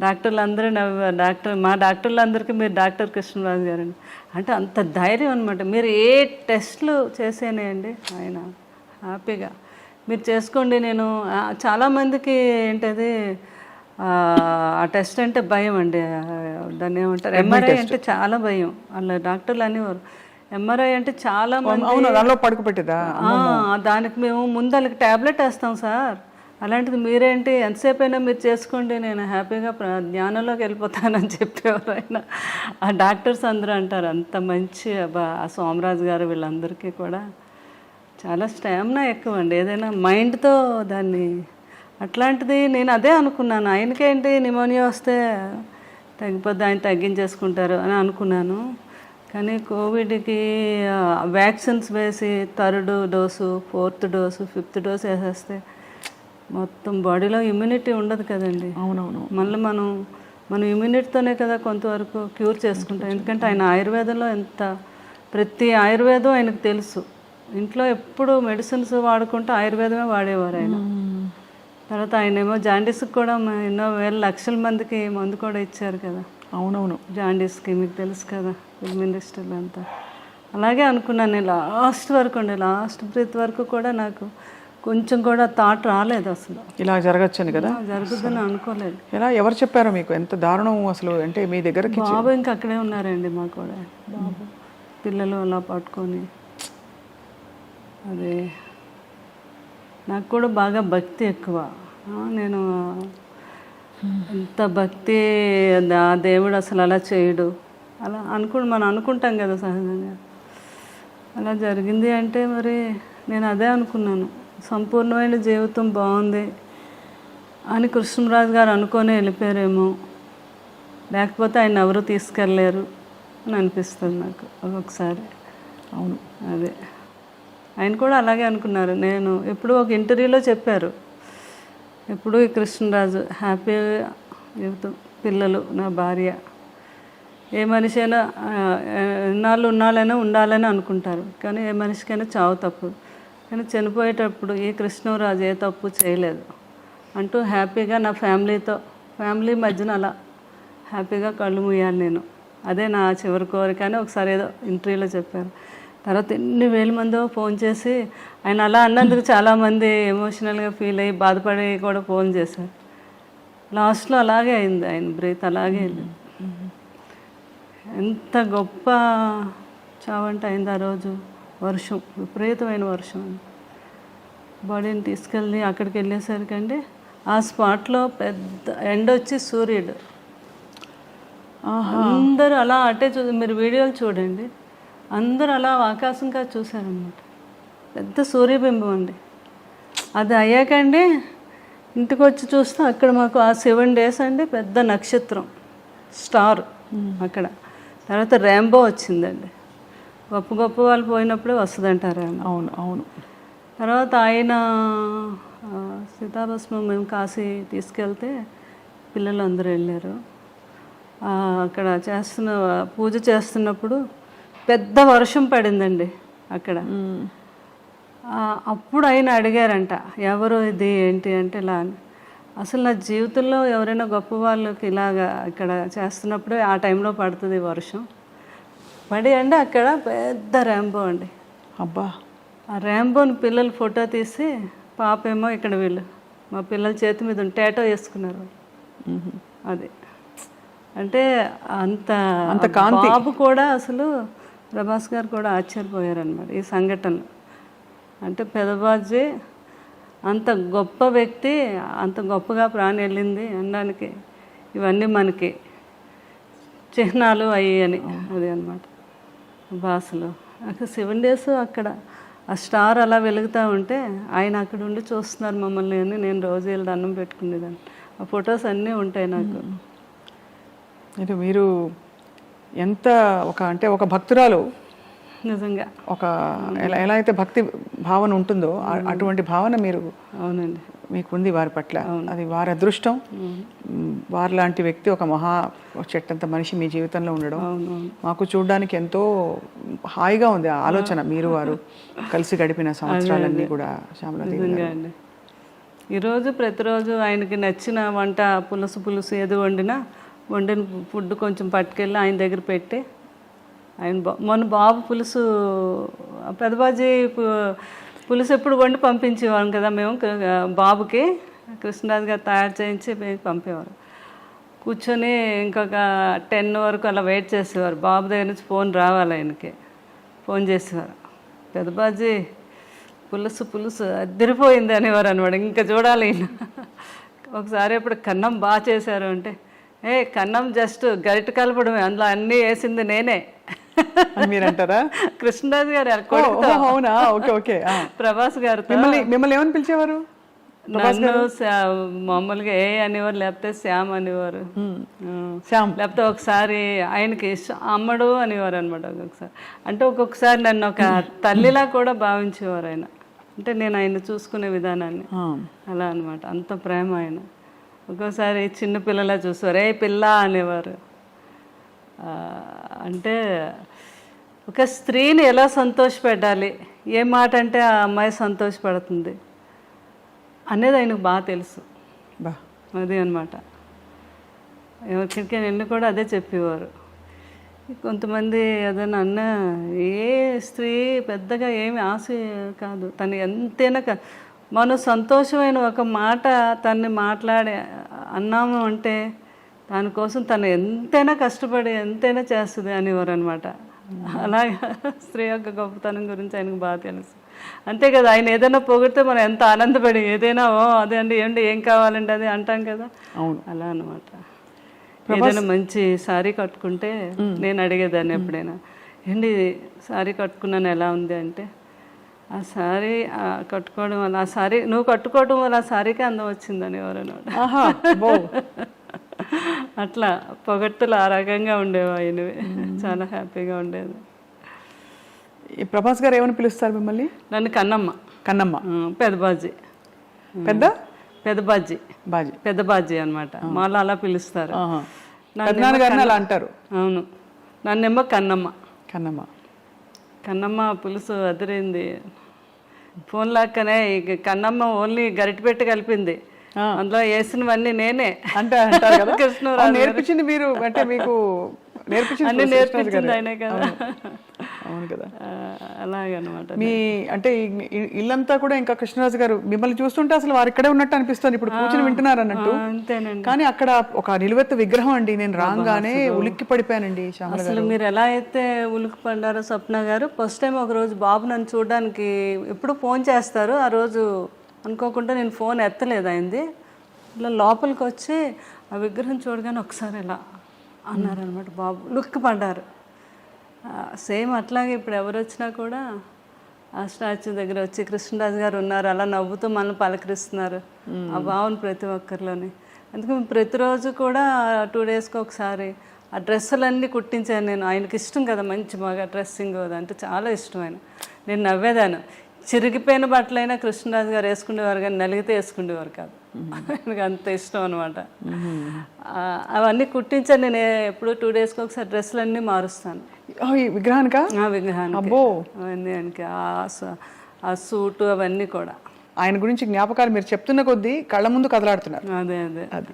డాక్టర్లు అందరూ నవ్వేవారు. మా డాక్టర్లు అందరికీ మీరు డాక్టర్ కృష్ణరాజు గారండి అంటే అంత ధైర్యం అనమాట. మీరు ఏ టెస్ట్లు చేసేనేయండి ఆయన హ్యాపీగా మీరు చేసుకోండి. నేను చాలామందికి ఏంటది ఆ టెస్ట్ అంటే భయం అండి, దాన్ని ఏమంటారు ఎంఆర్ఐ అంటే చాలా భయం. అలా డాక్టర్లు అనేవారు ఎంఆర్ఐ అంటే చాలా మంది పడుకోబెట్టేదా, దానికి మేము ముందు వాళ్ళకి ట్యాబ్లెట్ వేస్తాం సార్, అలాంటిది మీరేంటి ఎంతసేపు అయినా మీరు చేసుకోండి, నేను హ్యాపీగా జ్ఞానంలోకి వెళ్ళిపోతానని చెప్పేవారు ఆయన. ఆ డాక్టర్స్ అందరూ అంటారు అంత మంచి ఆ సోమరాజు గారు వీళ్ళందరికీ కూడా చాలా స్టామినా ఎక్కువ అండి, ఏదైనా మైండ్తో దాన్ని. అట్లాంటిది నేను అదే అనుకున్నాను, ఆయనకేంటి నిమోనియా వస్తే తగ్గిపోద్ది, ఆయన తగ్గించేసుకుంటారు అని అనుకున్నాను. కానీ కోవిడ్కి వ్యాక్సిన్స్ వేసి 3rd dose 4th dose 5th dose వేసేస్తే మొత్తం బాడీలో ఇమ్యూనిటీ ఉండదు కదండి. అవునవును. మళ్ళీ మనం ఇమ్యూనిటీతోనే కదా కొంతవరకు క్యూర్ చేసుకుంటాం. ఎందుకంటే ఆయన ఆయుర్వేదంలో ప్రతి ఆయుర్వేదం ఆయనకు తెలుసు. ఇంట్లో ఎప్పుడు మెడిసిన్స్ వాడుకుంటూ ఆయుర్వేదమే వాడేవారు ఆయన. తర్వాత ఆయన ఏమో జాండీస్కి కూడా ఎన్నో లక్షల మందికి మందు కూడా ఇచ్చారు కదా. అవునవును. జాండీస్కి మీకు తెలుసు కదా, ఫిల్మ్ ఇండస్ట్రీలో అంతా. అలాగే అనుకున్నాను నేను లాస్ట్ బ్రీత్ వరకు కూడా నాకు కొంచెం కూడా థాట్ రాలేదు అసలు ఇలా జరగచ్చని కదా. జరుగుతుందని అనుకోలేదు. ఎలా ఎవరు చెప్పారు మీకు? ఎంత దారుణం అసలు. అంటే మీ దగ్గరకి బాబు ఇంకా అక్కడే ఉన్నారండి, మా కూడా బాబు పిల్లలు అలా పట్టుకొని. అదే నాకు కూడా బాగా భక్తి ఎక్కువ. నేను ఎంత భక్తి, ఆ దేవుడు అసలు అలా చేయడు అలా మనం అనుకుంటాం కదా సహజంగా. అలా జరిగింది అంటే మరి నేను అదే అనుకున్నాను, సంపూర్ణమైన జీవితం బాగుంది అని కృష్ణరాజు గారు అనుకొని వెళ్ళిపోయారేమో, లేకపోతే ఆయన ఎవరు తీసుకెళ్ళలేరు అని అనిపిస్తుంది నాకు ఒక్కొక్కసారి. అవును, అదే ఆయన కూడా అలాగే అనుకున్నారు. నేను ఎప్పుడూ ఒక ఇంటర్వ్యూలో చెప్పారు, ఎప్పుడూ ఈ కృష్ణరాజు హ్యాపీగా జీవితం, పిల్లలు, నా భార్య. ఏ మనిషి అయినా ఉన్నాళ్ళైనా ఉండాలని అనుకుంటారు, కానీ ఏ మనిషికైనా చావు తప్పు. కానీ చనిపోయేటప్పుడు ఈ కృష్ణరాజు ఏ తప్పు చేయలేదు అంటూ హ్యాపీగా నా ఫ్యామిలీ మధ్యన అలా హ్యాపీగా కళ్ళు మూయాలి నేను. అదే నా చివరి కోరిక అని ఒకసారి ఏదో ఇంటర్వ్యూలో చెప్పారు. తర్వాత ఎన్ని వేల మందో ఫోన్ చేసి ఆయన అలా అన్నందుకు చాలామంది ఎమోషనల్గా ఫీల్ అయ్యి బాధపడి కూడా ఫోన్ చేశారు. లాస్ట్లో అలాగే అయింది, ఆయన బ్రీత్ అలాగే వెళ్ళింది. ఎంత గొప్ప చావంట అయింది ఆ రోజు. వర్షం, విపరీతమైన వర్షం. బాడీని తీసుకెళ్ళి అక్కడికి వెళ్ళేసరికండి ఆ స్పాట్లో పెద్ద ఎండ వచ్చి సూర్యుడు అందరూ అలా అట్టే మీరు వీడియోలు చూడండి, అందరూ అలా ఆకాశంగా చూశారనమాట. పెద్ద సూర్యబింబం అండి. అది అయ్యాకండి ఇంటికి వచ్చి చూస్తే అక్కడ మాకు ఆ 7 days అండి పెద్ద నక్షత్రం, స్టార్ అక్కడ. తర్వాత ర్యాంబో వచ్చిందండి. గొప్ప వాళ్ళు పోయినప్పుడే వస్తుందంటారు. అవును అవును. తర్వాత ఆయన సీతాభస్మం మేము కాశీ తీసుకెళ్తే పిల్లలు అందరూ వెళ్ళారు. అక్కడ పూజ చేస్తున్నప్పుడు పెద్ద వర్షం పడిందండి అక్కడ. అప్పుడు ఆయన అడిగారంట, ఎవరు ఇది ఏంటి అంటే ఇలా అని. అసలు నా జీవితంలో ఎవరైనా గొప్ప వాళ్ళకి ఇలాగా ఇక్కడ చేస్తున్నప్పుడే ఆ టైంలో పడుతుంది వర్షం. పడి అండి అక్కడ పెద్ద ర్యాంబో అండి. అబ్బా, ఆ ర్యాంబోని పిల్లలు ఫోటో తీసి, పాప ఏమో ఇక్కడ వీళ్ళు మా పిల్లల చేతి మీద టాటో వేసుకున్నారు. అది అంటే అంత బాబు కూడా అసలు ప్రభాస్ గారు కూడా ఆశ్చర్యపోయారనమాట ఈ సంఘటనలు. అంటే పెదబాజీ అంత గొప్ప వ్యక్తి, అంత గొప్పగా ప్రాణం వెళ్ళింది అనడానికి ఇవన్నీ మనకి చిహ్నాలు అయ్యి అని. అది అనమాట భాషలో. అక్కడ 7 days అక్కడ ఆ స్టార్ అలా వెలుగుతూ ఉంటే ఆయన అక్కడ ఉండి చూస్తున్నారు మమ్మల్ని అని నేను రోజు వెళ్ళి దండం పెట్టుకునేదాన్ని. ఆ ఫొటోస్ అన్నీ ఉంటాయి నాకు. అయితే మీరు ఎంత ఒక భక్తురాలు నిజంగా ఎలా అయితే భక్తి భావన ఉంటుందో అటువంటి భావన మీరు అవునండి మీకుంది వారి పట్ల. అది వారి అదృష్టం. వారి లాంటి వ్యక్తి, ఒక చెట్టంత మనిషి మీ జీవితంలో ఉండడం మాకు చూడడానికి ఎంతో హాయిగా ఉంది. ఆ ఆలోచన మీరు వారు కలిసి గడిపిన సంవత్సరాలన్నీ కూడా. శ్యామలాదేవి అండి ఈరోజు ప్రతిరోజు ఆయనకి నచ్చిన వంట, పులుసు ఏది వండిన ఫుడ్ కొంచెం పట్టుకెళ్ళి ఆయన దగ్గర పెట్టి, ఆయన మొన్న బాబు పులుసు పెదబాజీ పులుసు ఎప్పుడు వండి పంపించేవాళ్ళం కదా మేము బాబుకి. కృష్ణరాజు గారు తయారు చేయించి పంపేవారు. కూర్చొని ఇంకొక 10 వరకు అలా వెయిట్ చేసేవారు. బాబు దగ్గర నుంచి ఫోన్ రావాలి, ఆయనకి ఫోన్ చేసేవారు. పెదబాజీ పులుసు పులుసు అదిరిపోయింది అనేవారు అనమాట. ఇంకా చూడాలి ఈయన. ఒకసారి ఇప్పుడు కన్నం బాగా చేశారు అంటే, కన్నం జస్ట్ గరిట కలపడమే, అందులో అన్నీ వేసింది నేనే అని మీరు అంటారా? కృష్ణరాజు గారు అవునా? Okay okay. ప్రభాస్ గారితో మిమ్మల్ని ఏమని పిలిచేవారు? నన్ను మామూలుగా అనేవారు, లేకపోతే శ్యామ్ అనేవారు, శ్యామ్. లేకపోతే ఒకసారి ఆయనకి అమ్మడు అనేవారు అనమాట. ఒక్కొక్కసారి అంటే ఒక్కొక్కసారి నన్ను ఒక తల్లిలా కూడా భావించేవారు ఆయన. అంటే నేను ఆయన చూసుకునే విధానాన్ని అలా అనమాట. అంత ప్రేమ ఆయన. ఒక్కోసారి చిన్న పిల్లలా చూసేవారు, పిల్ల అనేవారు. అంటే ఒక స్త్రీని ఎలా సంతోషపెట్టాలి, ఏ మాట అంటే ఆ అమ్మాయి సంతోషపడుతుంది అనేది ఆయనకు బాగా తెలుసు. అది అనమాట. ఎవరికైనా వెళ్ళి కూడా అదే చెప్పేవారు. కొంతమంది ఏదైనా అన్న, ఏ స్త్రీ పెద్దగా ఏమి ఆశ కాదు, తను ఎంతైనా మనం సంతోషమైన ఒక మాట తన్ని మాట్లాడి అన్నాము అంటే దానికోసం తను ఎంతైనా కష్టపడి ఎంతైనా చేస్తుంది అనేవారు అనమాట. అలాగా స్త్రీ యొక్క గొప్పతనం గురించి ఆయనకు బాగా తెలుసు. అంతే కదా, ఆయన ఏదైనా పొగిడితే మనం ఎంత ఆనందపడి ఏదైనా అదే అండి ఏంటి ఏం కావాలండి అది అంటాం కదా. అవును, అలా అనమాట. ఏదైనా మంచి శారీ కట్టుకుంటే నేను అడిగేదాన్ని ఎప్పుడైనా, ఏంటి శారీ కట్టుకున్నాను ఎలా ఉంది అంటే, ఆ శారీ కట్టుకోవడం వల్ల ఆ శారీ నువ్వు కట్టుకోవడం వల్ల ఆ శారీకి అందం వచ్చిందని ఎవరన్నమాట. అట్లా పొగట్టులు ఆ రకంగా ఉండేవి ఆయనవి. చాలా హ్యాపీగా ఉండేది. ప్రభాస్ గారు ఏమని పిలుస్తారు మిమ్మల్ని? నన్ను కన్నమ్మ. కన్నమ్మ. పెద్దబాజీ. పెద్దబాజీ. పెద్దబాజీ అనమాట. మాలో అలా పిలుస్తారు. అలా అంటారు. అవును. నన్నేమో కన్నమ్మ. కన్నమ్మ. కన్నమ్మ పులుసు అదిరింది. ఫోన్ లాక్కనే కన్నమ్మ ఓన్లీ గరిటె పెట్టి కలిపింది, అందులో వేసినవన్నీ నేనే కృష్ణరాజు నేర్పించింది మీరు, అంటే మీకు అన్ని నేర్పించింది ఆయనే కదా. అవును కదా. అలాగనమాట. మీ అంటే ఇల్లంతా కూడా ఇంకా కృష్ణరాజు గారు మిమ్మల్ని చూస్తుంటే అసలు వారు ఇక్కడే ఉన్నట్టు అనిపిస్తుంది. ఇప్పుడు కూర్చుని వింటున్నారు అన్నట్టు. కానీ అక్కడ ఒక నిలువెత్తు విగ్రహం అండి. నేను రాగానే ఉలిక్కి పడిపోయానండి. అసలు మీరు ఎలా అయితే ఉలిక్కి పడ్డారో స్వప్న గారు, ఫస్ట్ టైం ఒక రోజు బాబు నన్ను చూడడానికి ఎప్పుడు ఫోన్ చేస్తారు, ఆ రోజు అనుకోకుండా నేను ఫోన్ ఎత్తలేదు అయింది. ఇలా లోపలికి వచ్చి ఆ విగ్రహం చూడగానే ఒకసారి ఇలా అన్నారనమాట. బాబు లుక్కి పడ్డారు. సేమ్ అట్లాగే ఇప్పుడు ఎవరు వచ్చినా కూడా ఆ స్టాచ్యూ దగ్గర వచ్చి కృష్ణరాజు గారు ఉన్నారు అలా నవ్వుతూ మనల్ని పలకరిస్తున్నారు. ఆ భావన ప్రతి ఒక్కరిలోని. అందుకే ప్రతిరోజు కూడా 2 డేస్కి ఒకసారి ఆ డ్రెస్సులన్నీ కుట్టించాను నేను. ఆయనకి ఇష్టం కదా మంచి బాగా డ్రెస్సింగ్ అంటే చాలా ఇష్టం ఆయన. నేను నవ్వేదాను. చిరిగిపోయిన బట్టలైనా కృష్ణరాజు గారు వేసుకునేవారు, కానీ నలిగితే వేసుకునేవారు కాదు. ఆయనకు అంత ఇష్టం అనమాట. అవన్నీ కుట్టించాను నేను. ఎప్పుడు 2 డేస్కి ఒకసారి డ్రెస్సులన్నీ మారుస్తాను విగ్రహానికి. విగ్రహానికి ఆ సూటు అవన్నీ కూడా. ఆయన గురించి జ్ఞాపకాలు మీరు చెప్తున్న కొద్దీ కళ్ళ ముందు కదలాడుతున్నారు. అదే